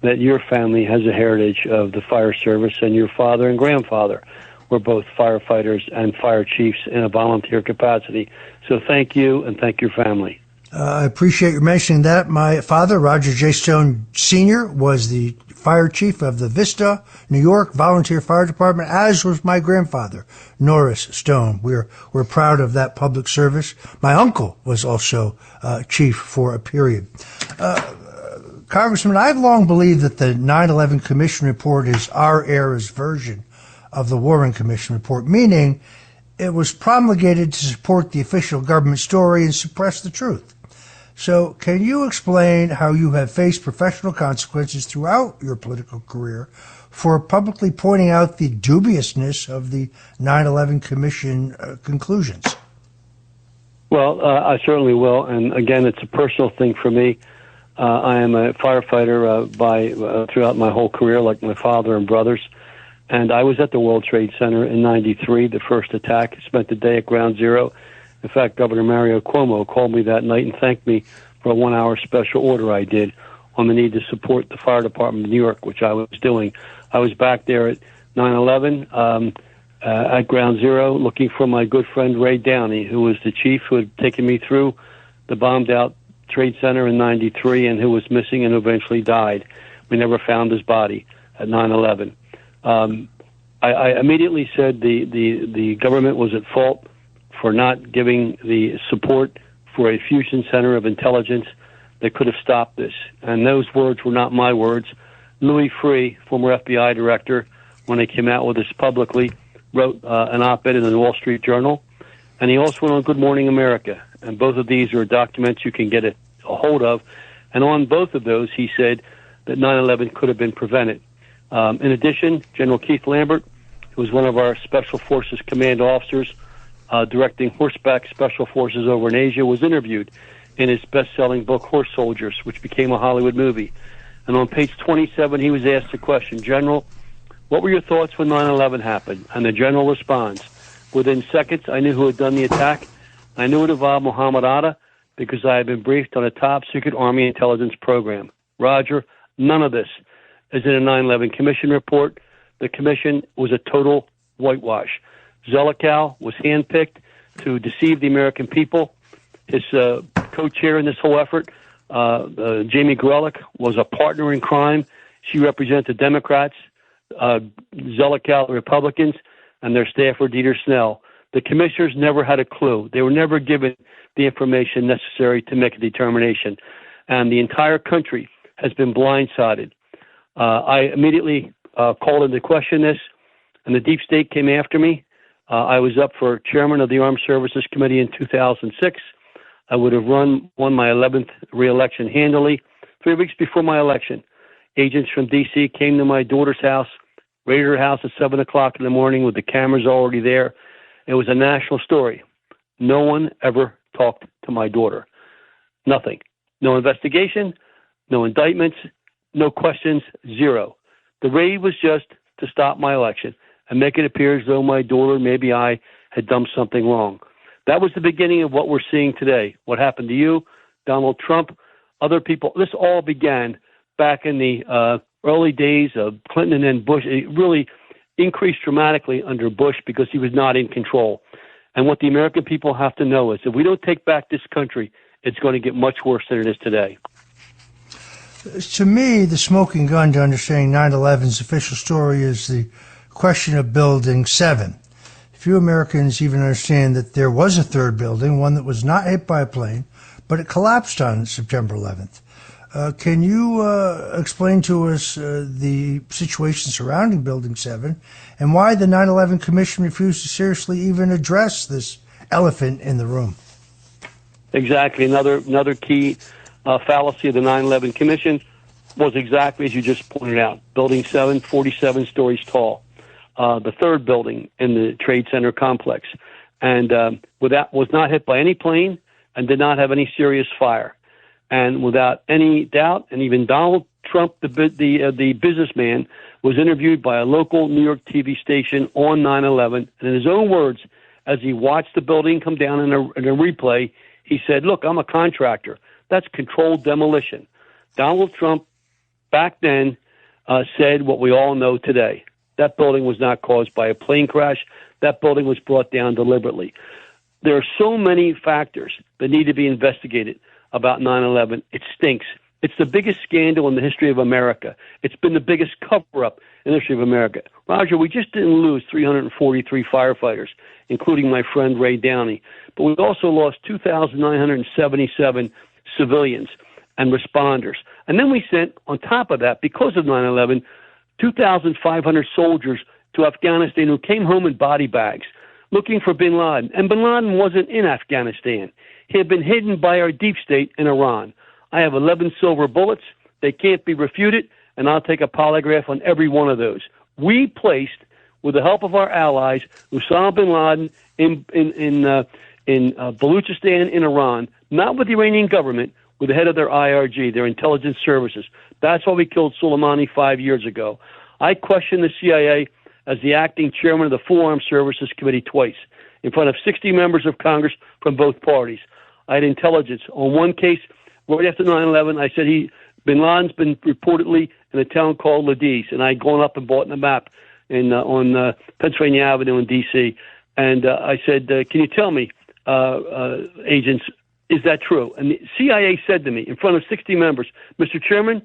that your family has a heritage of the fire service, and your father and grandfather were both firefighters and fire chiefs in a volunteer capacity. So thank you, and thank your family. I appreciate you mentioning that. My father, Roger J. Stone Sr., was the fire chief of the Vista, New York Volunteer Fire Department, as was my grandfather, Norris Stone. We're proud of that public service. My uncle was also chief for a period. Congressman, I've long believed that the 9/11 Commission report is our era's version of the Warren Commission report, meaning it was promulgated to support the official government story and suppress the truth. So can you explain how you have faced professional consequences throughout your political career for publicly pointing out the dubiousness of the 9/11 Commission conclusions? Well, I certainly will. And again, it's a personal thing for me. I am a firefighter throughout my whole career, like my father and brothers. And I was at the World Trade Center in '93, the first attack. I spent the day at Ground Zero. In fact, Governor Mario Cuomo called me that night and thanked me for a 1-hour special order I did on the need to support the fire department of New York, which I was doing. I was back there at 9/11 at Ground Zero looking for my good friend Ray Downey, who was the chief who had taken me through the bombed-out Trade Center in '93 and who was missing and eventually died. We never found his body at 9/11. I immediately said the government was at fault for not giving the support for a fusion center of intelligence that could have stopped this. And those words were not my words. Louis Freeh, former FBI director, when they came out with this publicly, wrote an op-ed in the Wall Street Journal. And he also went on Good Morning America. And both of these are documents you can get a hold of. And on both of those, he said that 9/11 could have been prevented. In addition, General Keith Lambert, who was one of our Special Forces command officers, directing horseback special forces over in Asia, was interviewed in his best-selling book, Horse Soldiers, which became a Hollywood movie. And on page 27, he was asked the question, General, what were your thoughts when 9/11 happened? And the general responds, within seconds, I knew who had done the attack. I knew it involved Mohammed Atta because I had been briefed on a top-secret Army intelligence program. Roger, none of this is in a 9/11 Commission report. The Commission was a total whitewash. Zelikow was handpicked to deceive the American people. His co-chair in this whole effort, Jamie Grelick, was a partner in crime. She represented the Democrats, Zelikow, the Republicans, and their staffer, Dieter Snell. The commissioners never had a clue. They were never given the information necessary to make a determination. And the entire country has been blindsided. I immediately called into question this, and the deep state came after me. I was up for chairman of the Armed Services Committee in 2006. I would have won my 11th re-election handily. 3 weeks before my election, agents from D.C. came to my daughter's house, raided her house at 7 o'clock in the morning with the cameras already there. It was a national story. No one ever talked to my daughter. Nothing. No investigation, no indictments, no questions, zero. The raid was just to stop my election and make it appear as though my daughter, maybe I, had done something wrong. That was the beginning of what we're seeing today. What happened to you, Donald Trump, other people. This all began back in the early days of Clinton and Bush. It really increased dramatically under Bush because he was not in control. And what the American people have to know is if we don't take back this country, it's going to get much worse than it is today. To me, the smoking gun to understanding 9/11's official story is the question of Building 7. Few Americans even understand that there was a third building, one that was not hit by a plane, but it collapsed on September 11th. Can you explain to us the situation surrounding Building 7 and why the 9/11 Commission refused to seriously even address this elephant in the room? Exactly. Another key fallacy of the 9/11 Commission was exactly as you just pointed out. Building 7, 47 stories tall. The third building in the Trade Center complex. And was not hit by any plane and did not have any serious fire. And without any doubt, and even Donald Trump, the businessman, was interviewed by a local New York TV station on 9/11. And in his own words, as he watched the building come down in a replay, he said, look, I'm a contractor. That's controlled demolition. Donald Trump back then said what we all know today. That building was not caused by a plane crash. That building was brought down deliberately. There are so many factors that need to be investigated about 9/11. It stinks. It's the biggest scandal in the history of America. It's been the biggest cover-up in the history of America. Roger, we just didn't lose 343 firefighters, including my friend Ray Downey, but we also lost 2,977 civilians and responders. And then we sent, on top of that, because of 9/11, 2,500 soldiers to Afghanistan who came home in body bags looking for bin Laden. And bin Laden wasn't in Afghanistan. He had been hidden by our deep state in Iran. I have 11 silver bullets. They can't be refuted, and I'll take a polygraph on every one of those. We placed, with the help of our allies, Osama bin Laden in Baluchistan in Iran, not with the Iranian government, with the head of their IRG, their intelligence services. That's why we killed Soleimani 5 years ago. I questioned the CIA as the acting chairman of the Full Armed Services Committee twice, in front of 60 members of Congress from both parties. I had intelligence. On one case, right after 9/11, I said bin Laden's been reportedly in a town called Ladiz, and I had gone up and bought a map on Pennsylvania Avenue in D.C., and I said, can you tell me, agents, is that true? And the CIA said to me, in front of 60 members, Mr. Chairman,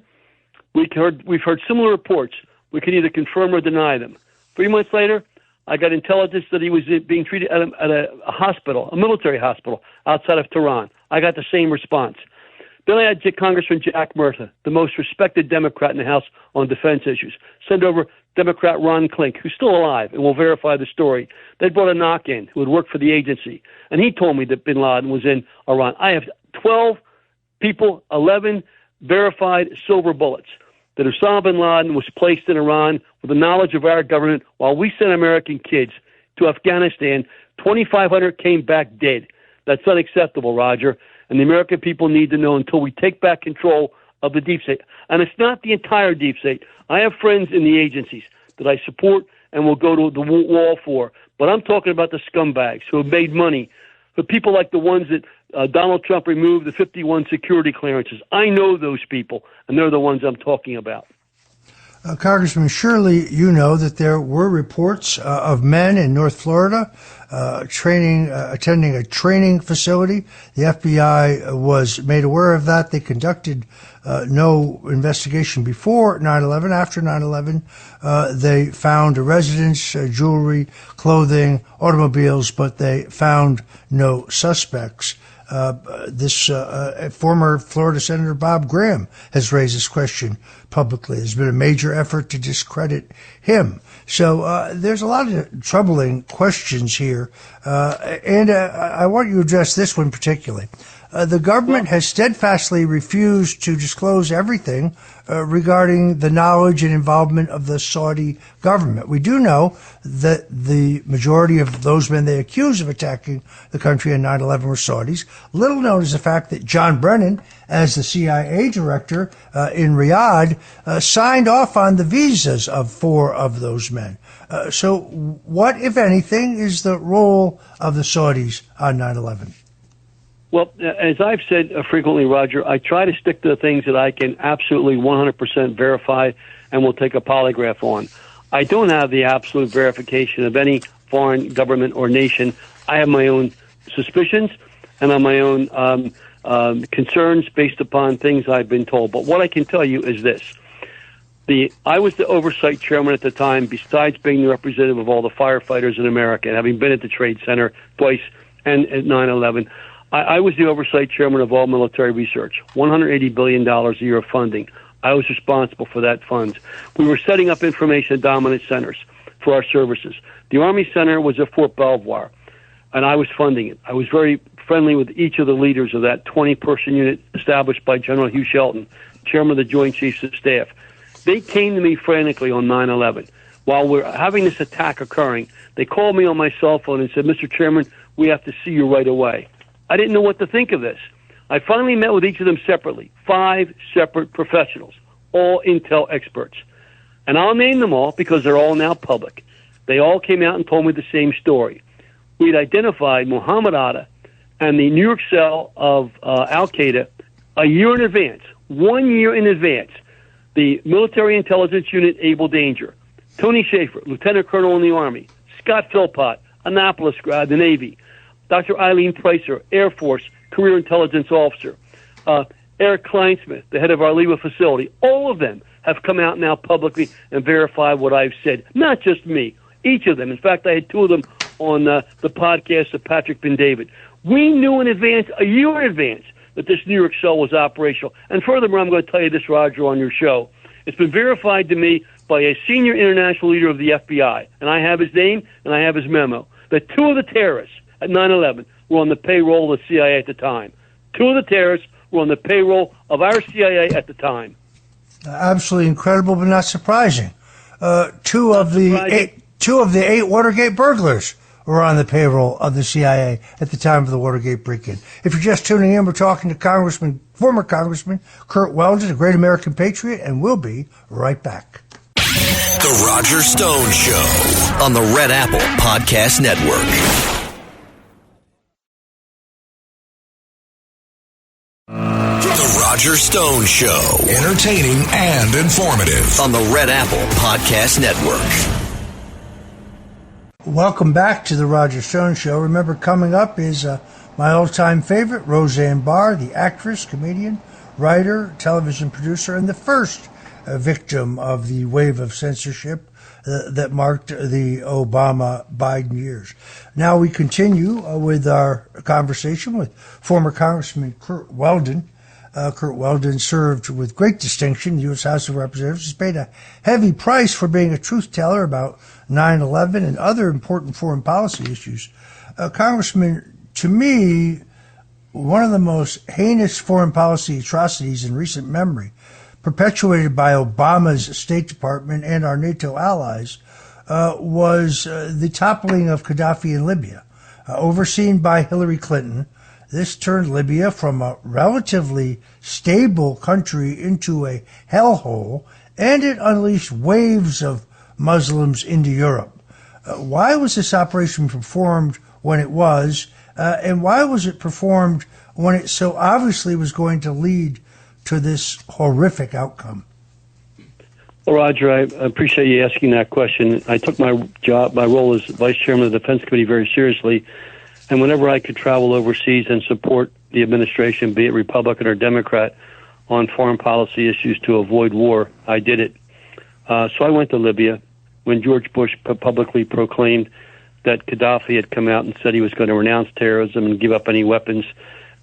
we've heard similar reports. We can either confirm or deny them. 3 months later, I got intelligence that he was being treated at a hospital, a military hospital outside of Tehran. I got the same response. Then I had Congressman Jack Murtha, the most respected Democrat in the House on defense issues, send over Democrat Ron Klink, who's still alive and will verify the story. They brought a knock-in who had worked for the agency, and he told me that bin Laden was in Iran. I have 12 people, 11 verified silver bullets, that Osama bin Laden was placed in Iran with the knowledge of our government while we sent American kids to Afghanistan. 2,500 came back dead. That's unacceptable, Roger. And the American people need to know until we take back control of the deep state. And it's not the entire deep state. I have friends in the agencies that I support and will go to the wall for. But I'm talking about the scumbags who have made money, the people like the ones that Donald Trump removed the 51 security clearances. I know those people, and they're the ones I'm talking about. Congressman, surely you know that there were reports of men in North Florida attending a training facility. The FBI was made aware of that. They conducted no investigation before 9/11. After 9/11, they found a residence, jewelry, clothing, automobiles, but they found no suspects. This former Florida Senator Bob Graham has raised this question publicly. There's been a major effort to discredit him. So there's a lot of troubling questions here. And I want you to address this one particularly. The government has steadfastly refused to disclose everything regarding the knowledge and involvement of the Saudi government. We do know that the majority of those men they accuse of attacking the country on 9/11 were Saudis. Little known is the fact that John Brennan, as the CIA director in Riyadh, signed off on the visas of 4 of those men. So what, if anything, is the role of the Saudis on 9/11? Well, as I've said frequently, Roger, I try to stick to the things that I can absolutely 100% verify and will take a polygraph on. I don't have the absolute verification of any foreign government or nation. I have my own suspicions and on my own concerns based upon things I've been told. But what I can tell you is this. I was the oversight chairman at the time, besides being the representative of all the firefighters in America, and having been at the Trade Center twice and at 9/11. I was the oversight chairman of all military research, $180 billion a year of funding. I was responsible for that funds. We were setting up information dominance centers for our services. The Army Center was at Fort Belvoir, and I was funding it. I was very friendly with each of the leaders of that 20-person unit established by General Hugh Shelton, chairman of the Joint Chiefs of Staff. They came to me frantically on 9/11. While we're having this attack occurring, they called me on my cell phone and said, Mr. Chairman, we have to see you right away. I didn't know what to think of this. I finally met with each of them separately, 5 separate professionals, all intel experts. And I'll name them all because they're all now public. They all came out and told me the same story. We'd identified Muhammad Atta and the New York cell of Al-Qaeda a year in advance, 1 year in advance. The military intelligence unit, Able Danger, Tony Schaefer, lieutenant colonel in the Army, Scott Philpott, Annapolis, the Navy, Dr. Eileen Pricer, Air Force, career intelligence officer, Eric Kleinsmith, the head of our legal facility. All of them have come out now publicly and verified what I've said. Not just me, each of them. In fact, I had 2 of them on the podcast of Patrick Ben-David. We knew in advance, a year in advance, that this New York cell was operational. And furthermore, I'm going to tell you this, Roger, on your show. It's been verified to me by a senior international leader of the FBI, and I have his name and I have his memo, that 2 of the terrorists at 9/11 were on the payroll of the CIA at the time. 2 of the terrorists were on the payroll of our CIA at the time. Absolutely incredible, but not surprising. 2 of the 8 Watergate burglars were on the payroll of the CIA at the time of the Watergate break-in. If you're just tuning in, we're talking to former Congressman Curt Weldon, a great American patriot, and we'll be right back. The Roger Stone Show on the Red Apple Podcast Network. The Roger Stone Show. Entertaining and informative on the Red Apple Podcast Network. Welcome back to the Roger Stone Show. Remember, coming up is my all-time favorite, Roseanne Barr, the actress, comedian, writer, television producer, and the first victim of the wave of censorship that marked the Obama-Biden years. Now we continue with our conversation with former Congressman Curt Weldon. Curt Weldon served with great distinction in the U.S. House of Representatives. He's paid a heavy price for being a truth teller about 9/11 and other important foreign policy issues. Congressman, to me, one of the most heinous foreign policy atrocities in recent memory, perpetuated by Obama's State Department and our NATO allies, was the toppling of Gaddafi in Libya, overseen by Hillary Clinton. This turned Libya from a relatively stable country into a hellhole, and it unleashed waves of Muslims into Europe. Why was this operation performed when it was, and why was it performed when it so obviously was going to lead to this horrific outcome? Well, Roger, I appreciate you asking that question. I took my role as Vice Chairman of the Defense Committee very seriously, and whenever I could travel overseas and support the administration, be it Republican or Democrat, on foreign policy issues to avoid war, I did it. So I went to Libya when George Bush publicly proclaimed that Gaddafi had come out and said he was going to renounce terrorism and give up any weapons,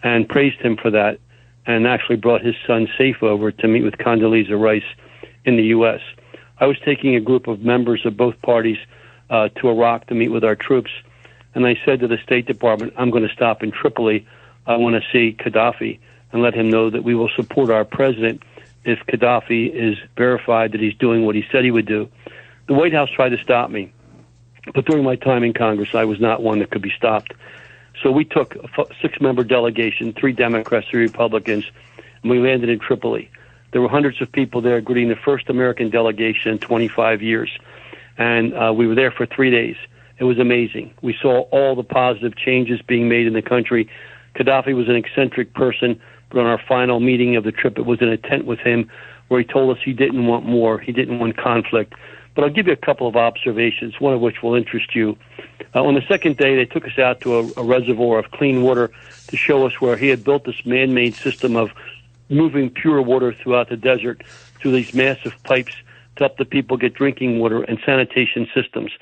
and praised him for that, and actually brought his son safe over to meet with Condoleezza Rice in the U.S. I was taking a group of members of both parties to Iraq to meet with our troops, and I said to the State Department, I'm going to stop in Tripoli. I want to see Gaddafi and let him know that we will support our president if Gaddafi is verified that he's doing what he said he would do. The White House tried to stop me, but during my time in Congress, I was not one that could be stopped. So we took a 6-member delegation, 3 Democrats, 3 Republicans, and we landed in Tripoli. There were hundreds of people there, including the first American delegation in 25 years. And we were there for 3 days. It was amazing. We saw all the positive changes being made in the country. Gaddafi was an eccentric person, but on our final meeting of the trip, it was in a tent with him where he told us he didn't want war. He didn't want conflict. But I'll give you a couple of observations, one of which will interest you. On the second day, they took us out to a reservoir of clean water to show us where he had built this man-made system of moving pure water throughout the desert through these massive pipes to help the people get drinking water and sanitation systems.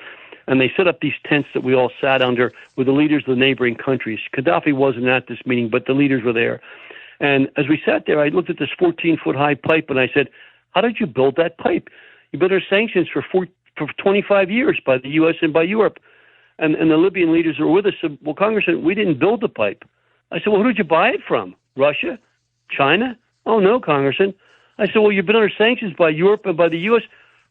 And they set up these tents that we all sat under with the leaders of the neighboring countries. Gaddafi wasn't at this meeting, but the leaders were there. And as we sat there, I looked at this 14-foot-high pipe, and I said, how did you build that pipe? You've been under sanctions for 25 years by the U.S. and by Europe. And the Libyan leaders who were with us said, well, Congressman, we didn't build the pipe. I said, well, who did you buy it from? Russia? China? Oh, no, Congressman. I said, well, you've been under sanctions by Europe and by the U.S.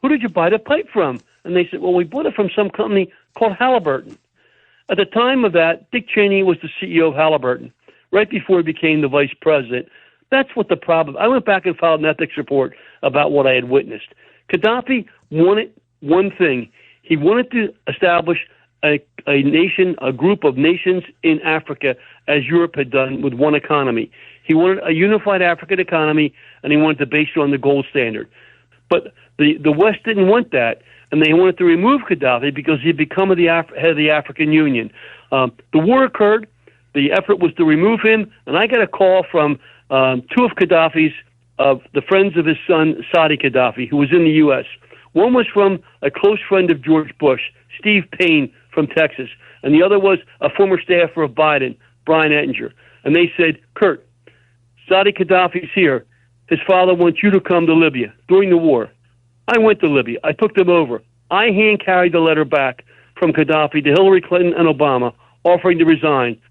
Who did you buy the pipe from? And they said, well, we bought it from some company called Halliburton. At the time of that, Dick Cheney was the CEO of Halliburton, right before he became the vice president. That's what the problem. I went back and filed an ethics report about what I had witnessed. Gaddafi wanted one thing. He wanted to establish a nation, a group of nations in Africa, as Europe had done with one economy. He wanted a unified African economy, and he wanted to base it on the gold standard. But the West didn't want that, and they wanted to remove Gaddafi because he had become the head of the African Union. The war occurred. The effort was to remove him, and I got a call from 2 of Gaddafi's, the friends of his son, Saadi Gaddafi, who was in the U.S. One was from a close friend of George Bush, Steve Payne from Texas, and the other was a former staffer of Biden, Brian Ettinger. And they said, Kurt, Saadi Gaddafi's here. His father wants you to come to Libya during the war. I went to Libya. I took them over. I hand-carried the letter back from Gaddafi to Hillary Clinton and Obama, offering to resign.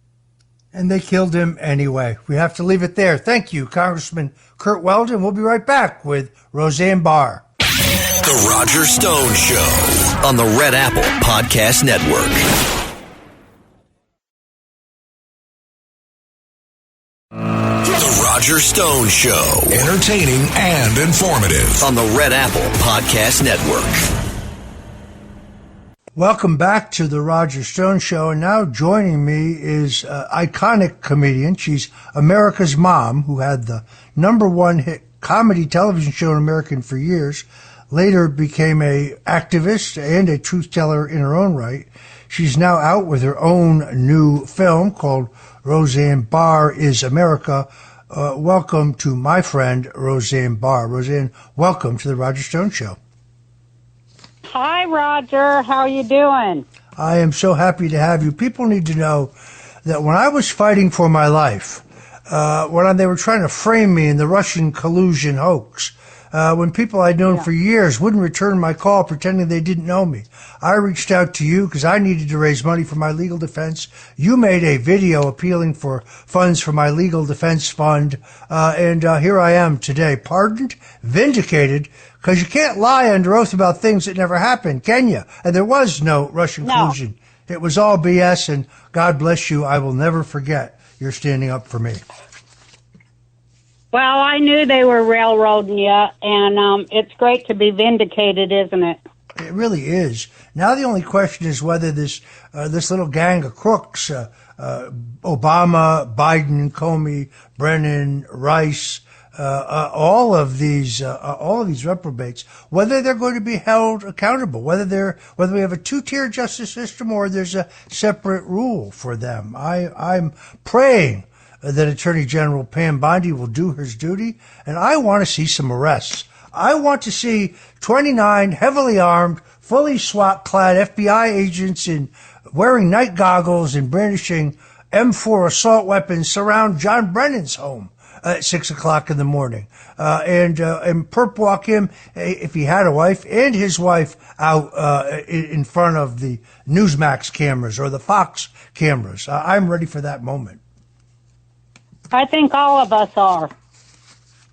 And they killed him anyway. We have to leave it there. Thank you, Congressman Kurt Weldon. We'll be right back with Roseanne Barr. The Roger Stone Show on the Red Apple Podcast Network. The Roger Stone Show. Entertaining and informative on the Red Apple Podcast Network. Welcome back to the Roger Stone Show. And now joining me is iconic comedian. She's America's Mom, who had the #1 hit comedy television show in America for years. Later became a activist and a truth teller in her own right. She's now out with her own new film called Roseanne Barr is America. Welcome to my friend, Roseanne Barr. Roseanne, welcome to the Roger Stone Show. Hi, Roger. How are you doing? I am so happy to have you. People need to know that when I was fighting for my life, when they were trying to frame me in the Russian collusion hoax, when people I'd known for years wouldn't return my call pretending they didn't know me, I reached out to you because I needed to raise money for my legal defense. You made a video appealing for funds for my legal defense fund, and here I am today, pardoned, vindicated, because you can't lie under oath about things that never happened, can you? And there was no Russian collusion. It was all BS, and God bless you, I will never forget you're standing up for me. Well, I knew they were railroading you, and it's great to be vindicated, isn't it? It really is. Now the only question is whether this little gang of crooks, Obama, Biden, Comey, Brennan, Rice, all of these reprobates, whether they're going to be held accountable, whether we have a two-tier justice system or there's a separate rule for them. I'm praying that Attorney General Pam Bondi will do her duty, and I want to see some arrests. I want to see 29 heavily armed, fully SWAT-clad FBI agents wearing night goggles and brandishing M4 assault weapons surround John Brennan's home at 6 o'clock in the morning, and perp walk him, if he had a wife, and his wife out in front of the Newsmax cameras or the Fox cameras. I'm ready for that moment. I think all of us are.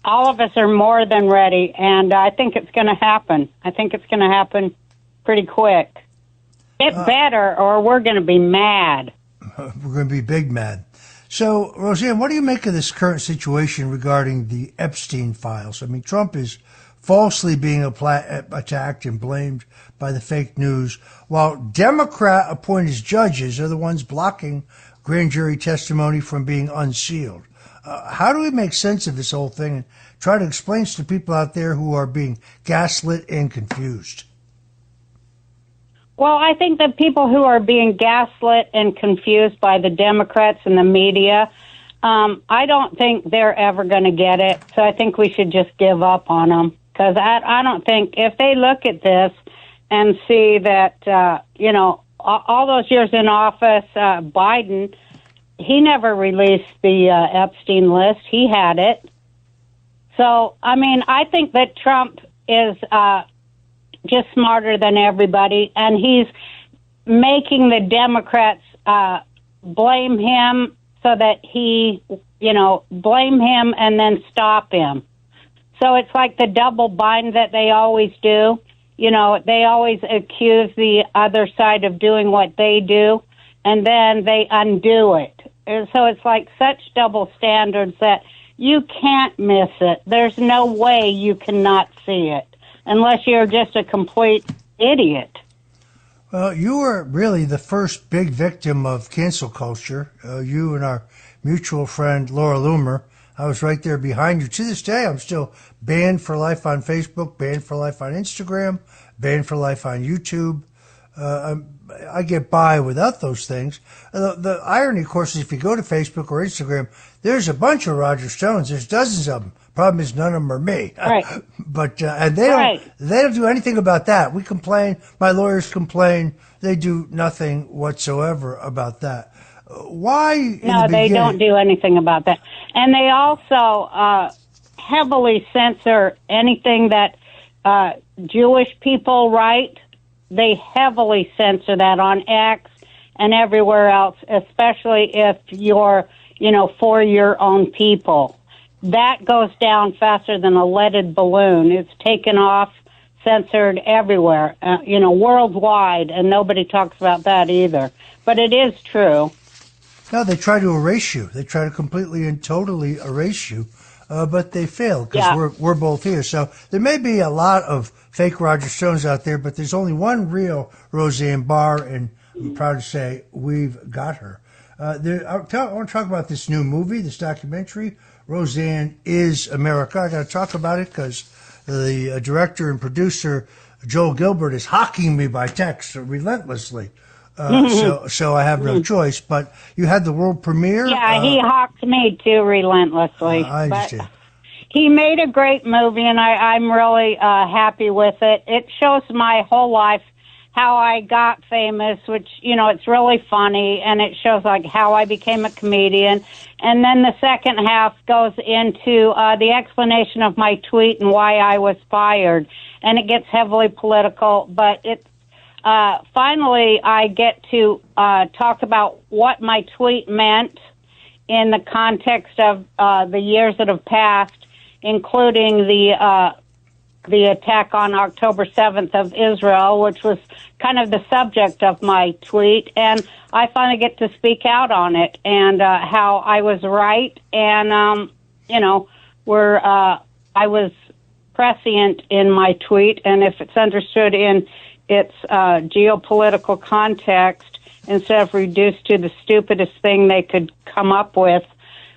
All of us are more than ready, and I think it's going to happen. I think it's going to happen pretty quick. Get better, or we're going to be mad. We're going to be big mad. So, Roseanne, what do you make of this current situation regarding the Epstein files? I mean, Trump is falsely being attacked and blamed by the fake news, while Democrat-appointed judges are the ones blocking grand jury testimony from being unsealed. How do we make sense of this whole thing and try to explain to people out there who are being gaslit and confused? Well, I think that people who are being gaslit and confused by the Democrats and the media, I don't think they're ever going to get it. So I think we should just give up on them. Because I don't think, if they look at this and see that, all those years in office, Biden, he never released the Epstein list. He had it. So, I mean, I think that Trump is just smarter than everybody, and he's making the Democrats blame him so that he, blame him and then stop him. So it's like the double bind that they always do. They always accuse the other side of doing what they do, and then they undo it. And so it's like such double standards that you can't miss it. There's no way you cannot see it unless you're just a complete idiot. Well, you were really the first big victim of cancel culture. You and our mutual friend Laura Loomer. I was right there behind you. To this day, I'm still banned for life on Facebook, banned for life on Instagram, banned for life on YouTube. I get by without those things. The irony, of course, is if you go to Facebook or Instagram, there's a bunch of Roger Stones. There's dozens of them. Problem is, none of them are me. Right. But and they don't do anything about that. We complain. My lawyers complain. They do nothing whatsoever about that. Why? No, they don't do anything about that. And they also heavily censor anything that Jewish people write. They heavily censor that on X and everywhere else, especially if you're, for your own people. That goes down faster than a leaded balloon. It's taken off, censored everywhere, worldwide, and nobody talks about that either. But it is true. No, they try to erase you. They try to completely and totally erase you, but they fail because we're both here. So there may be a lot of fake Roger Stones out there, but there's only one real Roseanne Barr, and I'm proud to say we've got her. I want to talk about this new movie, this documentary, Roseanne is America. I got to talk about it because the director and producer, Joel Gilbert, is hawking me by text relentlessly. So I have no choice. But you had the world premiere. Yeah, he hawked me too relentlessly. I understand. He made a great movie, and I'm really happy with it. It shows my whole life, how I got famous, which, it's really funny, and it shows, how I became a comedian. And then the second half goes into the explanation of my tweet and why I was fired. And it gets heavily political, but it's finally I get to talk about what my tweet meant in the context of the years that have passed, including the the attack on October 7th of Israel, which was kind of the subject of my tweet. And I finally get to speak out on it and how I was right. And, I was prescient in my tweet. And if it's understood in its geopolitical context, instead of reduced to the stupidest thing they could come up with,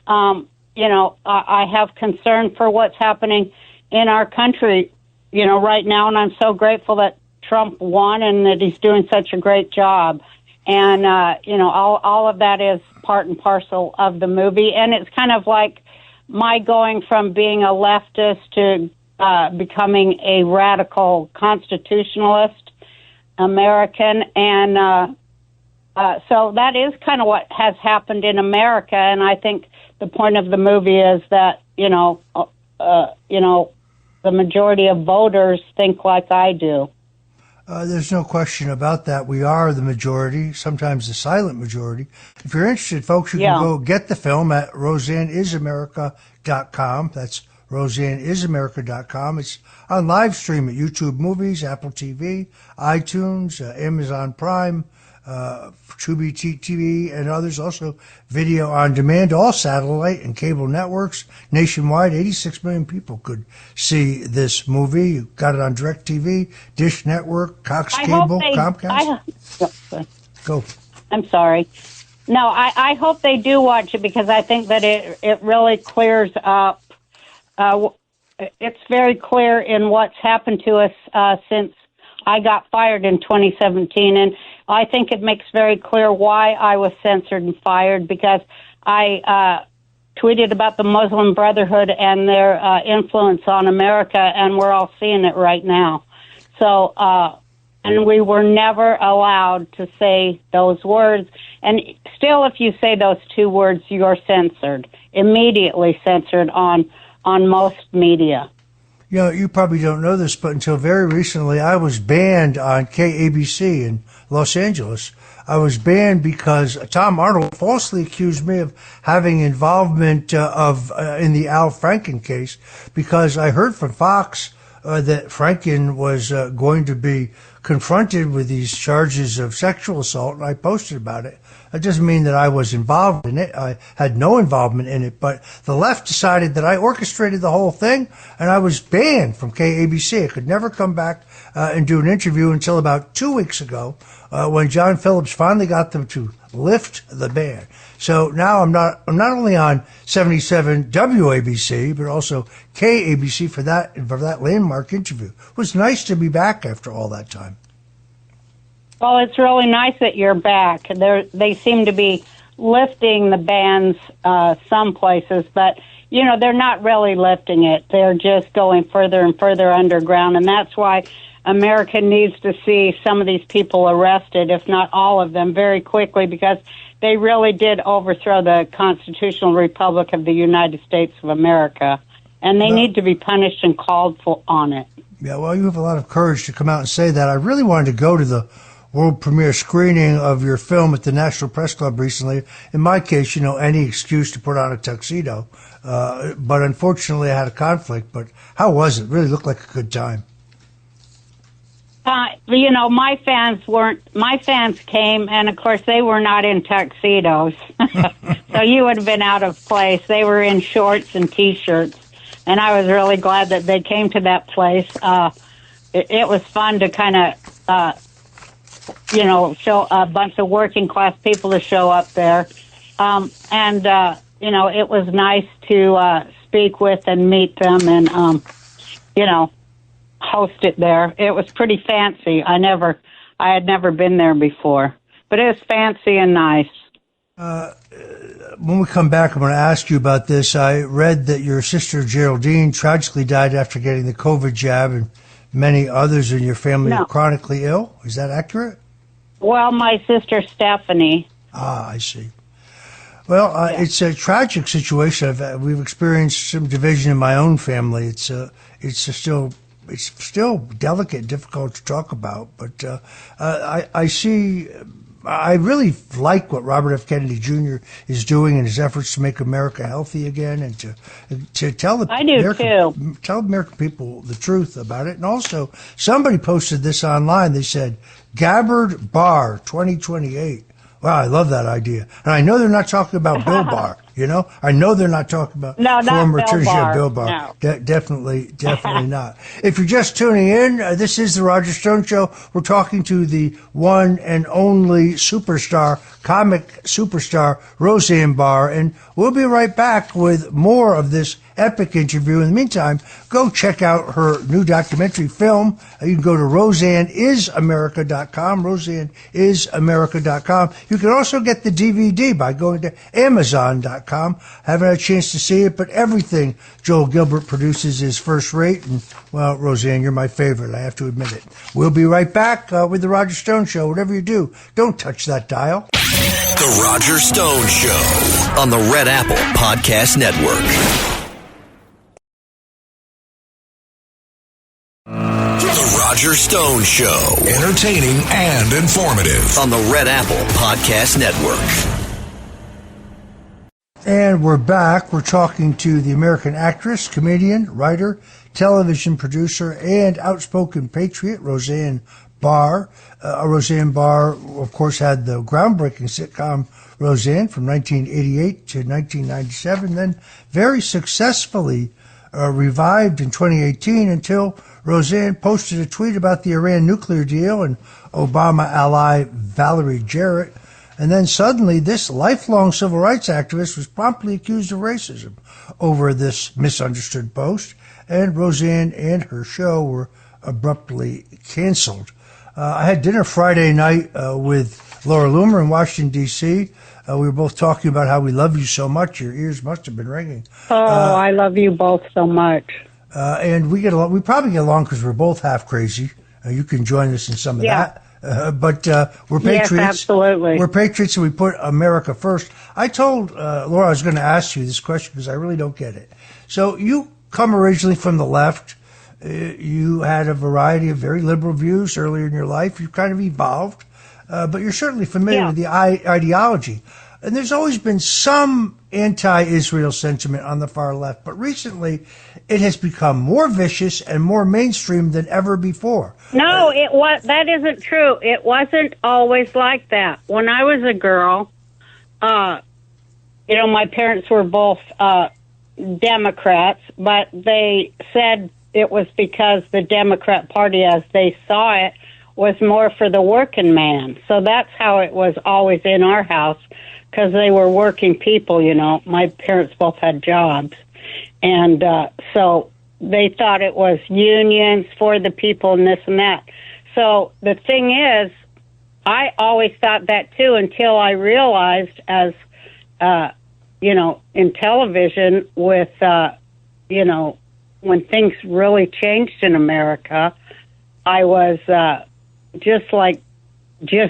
I have concern for what's happening in our country, right now, and I'm so grateful that Trump won and that he's doing such a great job. And, all of that is part and parcel of the movie. And it's kind of like my going from being a leftist to becoming a radical constitutionalist American. And so that is kind of what has happened in America. And I think the point of the movie is that, the majority of voters think like I do. There's no question about that. We are the majority, sometimes the silent majority. If you're interested, folks, you can go get the film at RoseanneIsAmerica.com. That's RoseanneIsAmerica.com. It's on live stream at YouTube Movies, Apple TV, iTunes, Amazon Prime, Tubi TV, and others. Also, video on demand, all satellite and cable networks nationwide. 86 million people could see this movie. You got it on DirecTV, Dish Network, Cox Cable, Comcast. Go. I'm sorry. No, I hope they do watch it because I think that it really clears up. It's very clear in what's happened to us since I got fired in 2017, and I think it makes very clear why I was censored and fired, because I tweeted about the Muslim Brotherhood and their influence on America, and we're all seeing it right now. So, and we were never allowed to say those words. And still, if you say those two words, you're censored, immediately censored on most media. You probably don't know this, but until very recently, I was banned on KABC in Los Angeles. I was banned because Tom Arnold falsely accused me of having involvement in the Al Franken case, because I heard from Fox that Franken was going to be confronted with these charges of sexual assault, and I posted about it. That doesn't mean that I was involved in it. I had no involvement in it, but the left decided that I orchestrated the whole thing, and I was banned from KABC. I could never come back and do an interview until about 2 weeks ago, when John Phillips finally got them to lift the ban. So now I'm not only on 77 WABC, but also KABC for that landmark interview. It was nice to be back after all that time. Well, it's really nice that you're back. They seem to be lifting the bans some places, but, they're not really lifting it. They're just going further and further underground, and that's why America needs to see some of these people arrested, if not all of them, very quickly, because they really did overthrow the constitutional republic of the United States of America, and they need to be punished and called for on it. Yeah, well, you have a lot of courage to come out and say that. I really wanted to go to the world premiere screening of your film at the National Press Club recently. In my case, any excuse to put on a tuxedo. But unfortunately, I had a conflict. But how was it? Really looked like a good time. My fans came, and of course they were not in tuxedos. So you would have been out of place. They were in shorts and T-shirts. And I was really glad that they came to that place. It was fun to kind of, show a bunch of working class people to show up there. It was nice to speak with and meet them and, host it there. It was pretty fancy. I had never been there before, but it was fancy and nice. When we come back, I'm going to ask you about this. I read that your sister Geraldine tragically died after getting the COVID jab, and many others in your family are chronically ill. Is that accurate? Well, my sister Stephanie. Ah, I see. Well, it's a tragic situation. We've experienced some division in my own family. It's still delicate, difficult to talk about. But I see I really like what Robert F. Kennedy Jr. is doing in his efforts to make America healthy again, and to tell the tell American people the truth about it. And also, somebody posted this online. They said, Gabbard Barr 2028. Wow, I love that idea. And I know they're not talking about Bill Barr, you know? I know they're not talking about former Attorney General Bill Barr. No. Definitely not. If you're just tuning in, this is the Roger Stone Show. We're talking to the one and only superstar, comic superstar, Roseanne Barr. And we'll be right back with more of this epic interview. In the meantime, go check out her new documentary film. You can go to RoseanneIsAmerica.com, RoseanneIsAmerica.com. You can also get the DVD by going to Amazon.com. Haven't had a chance to see it, but everything Joel Gilbert produces is first rate. And, well, Roseanne, you're my favorite. I have to admit it. We'll be right back with The Roger Stone Show. Whatever you do, don't touch that dial. The Roger Stone Show on the Red Apple Podcast Network. The Roger Stone Show. Entertaining and informative on the Red Apple Podcast Network. And we're back. We're talking to the American actress, comedian, writer, television producer, and outspoken patriot, Roseanne Barr. Roseanne Barr, of course, had the groundbreaking sitcom Roseanne from 1988 to 1997, then very successfully revived in 2018 until Roseanne posted a tweet about the Iran nuclear deal and Obama ally Valerie Jarrett. And then suddenly this lifelong civil rights activist was promptly accused of racism over this misunderstood post. And Roseanne and her show were abruptly canceled. I had dinner Friday night with Laura Loomer in Washington, D.C. We were both talking about how we love you so much. Your ears must have been ringing. Oh, I love you both so much. And we probably get along because we're both half crazy. You can join us in some of that. But we're patriots. Yes, absolutely. We're patriots, and we put America first. I told Laura I was going to ask you this question because I really don't get it. So you come originally from the left. You had a variety of very liberal views earlier in your life. You've kind of evolved, but you're certainly familiar with the ideology. And there's always been some anti-Israel sentiment on the far left, but recently it has become more vicious and more mainstream than ever before. No, that isn't true. It wasn't always like that. When I was a girl, my parents were both Democrats, but they said it was because the Democrat Party, as they saw it, was more for the working man. So that's how it was always in our house, because they were working people, My parents both had jobs. And so they thought it was unions for the people and this and that. So the thing is, I always thought that too until I realized as, in television with, when things really changed in America, I was just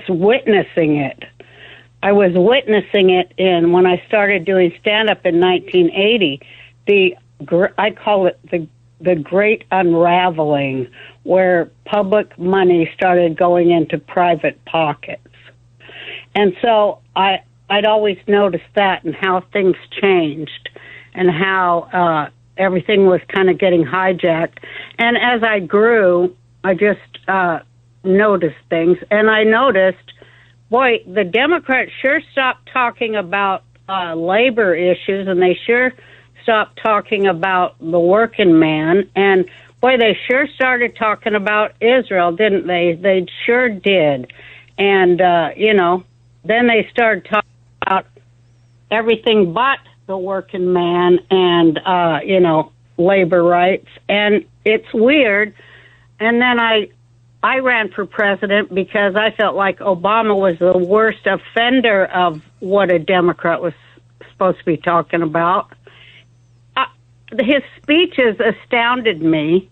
witnessing it. I was witnessing it when I started doing stand-up in 1980. I call it the great unraveling, where public money started going into private pockets. And so I'd always noticed that and how things changed and how everything was kind of getting hijacked. And as I grew, I just noticed things. And I noticed, boy, the Democrats sure stopped talking about labor issues, and they sure stopped talking about the working man. And, boy, they sure started talking about Israel, didn't they? They sure did. And, then they started talking about everything but the working man and, labor rights. And it's weird. And then I ran for president because I felt like Obama was the worst offender of what a Democrat was supposed to be talking about. His speeches astounded me.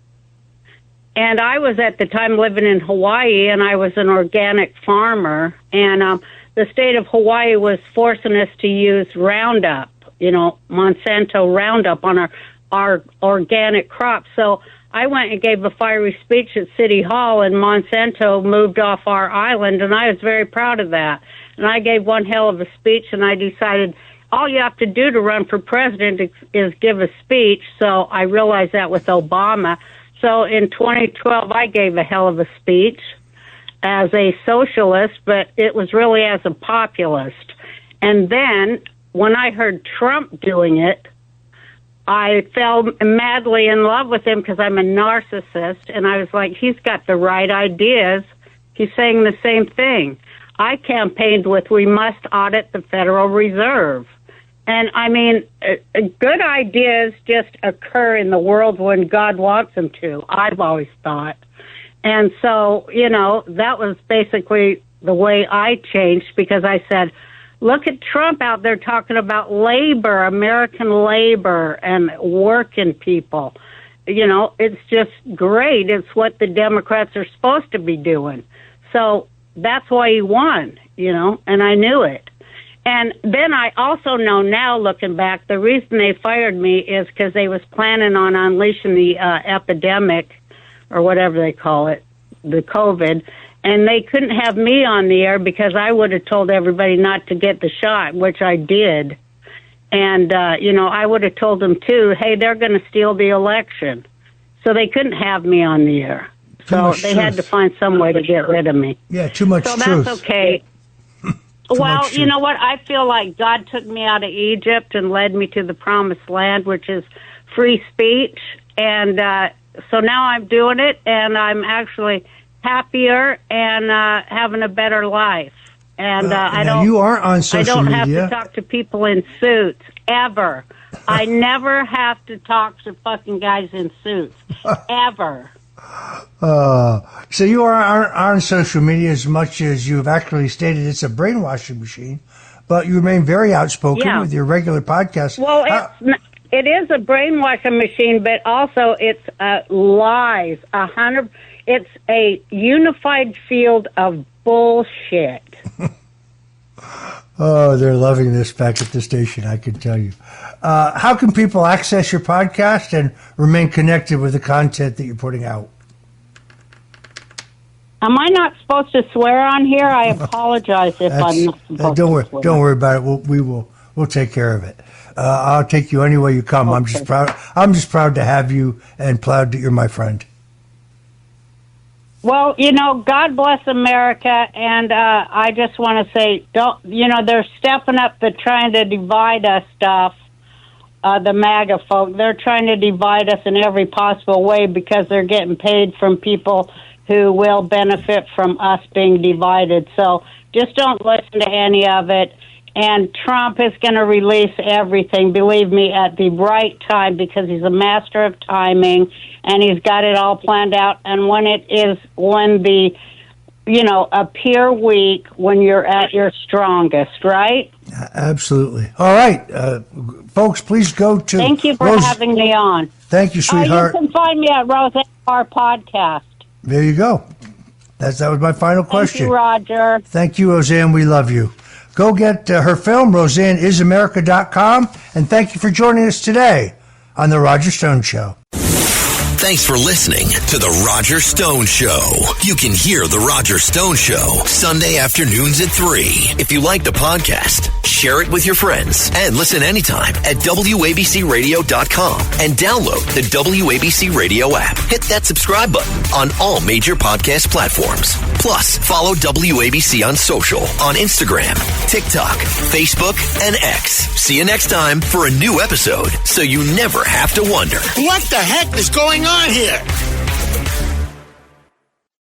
And I was at the time living in Hawaii, and I was an organic farmer. And the state of Hawaii was forcing us to use Roundup, Monsanto Roundup on our organic crops. So I went and gave a fiery speech at City Hall, and Monsanto moved off our island, and I was very proud of that. And I gave one hell of a speech, and I decided all you have to do to run for president is give a speech. So I realized that with Obama. So in 2012, I gave a hell of a speech as a socialist, but it was really as a populist. And then when I heard Trump doing it, I fell madly in love with him because I'm a narcissist, and I was like, he's got the right ideas. He's saying the same thing. I campaigned with, we must audit the Federal Reserve. And, I mean, good ideas just occur in the world when God wants them to, I've always thought. And so, you know, that was basically the way I changed, because I said, look at Trump out there talking about labor, American labor, and working people. You know, it's just great. It's what the Democrats are supposed to be doing. So that's why he won, you know, and I knew it. And then I also know now, looking back, the reason they fired me is because they was planning on unleashing the epidemic, or whatever they call it, the COVID, and they couldn't have me on the air because I would have told everybody not to get the shot, which I did. And, you know, I would have told them, too, hey, they're going to steal the election. So they couldn't have me on the air. So they had to find some way to get rid of me. Yeah, too much truth. So that's okay. Well, you know what? I feel like God took me out of Egypt and led me to the promised land, which is free speech. And so now I'm doing it, and I'm actually happier and having a better life. And I don't. You are on social media. I don't have to talk to people in suits ever. I never have to talk to fucking guys in suits ever. So you are on social media as much as you've actually stated it's a brainwashing machine, but you remain very outspoken with your regular podcast. Well, it is a brainwashing machine, but also it's lies. 100. It's a unified field of bullshit. Oh, they're loving this back at the station, I can tell you. How can people access your podcast and remain connected with the content that you're putting out? Am I not supposed to swear on here? I apologize if I'm not supposed to swear. Don't worry about it. We'll take care of it. I'll take you any way you come. Okay. I'm just proud to have you and proud that you're my friend. Well, you know, God bless America, and I just want to say, they're stepping up the trying to divide us stuff, the MAGA folk. They're trying to divide us in every possible way because they're getting paid from people who will benefit from us being divided. So just don't listen to any of it. And Trump is going to release everything, believe me, at the right time, because he's a master of timing, and he's got it all planned out. And when appear weak when you're at your strongest, right? Absolutely. All right. Folks, please go to... Thank you for having me on. Thank you, sweetheart. You can find me at Roseanne Barr Podcast. There you go. That was my final question. Thank you, Roger. Thank you, Roseanne. We love you. Go get her film, RoseanneIsAmerica.com, and thank you for joining us today on The Roger Stone Show. Thanks for listening to The Roger Stone Show. You can hear The Roger Stone Show Sunday afternoons at 3. If you like the podcast, share it with your friends and listen anytime at WABCRadio.com and download the WABC Radio app. Hit that subscribe button on all major podcast platforms. Plus, follow WABC on social on Instagram, TikTok, Facebook, and X. See you next time for a new episode so you never have to wonder. What the heck is going on here?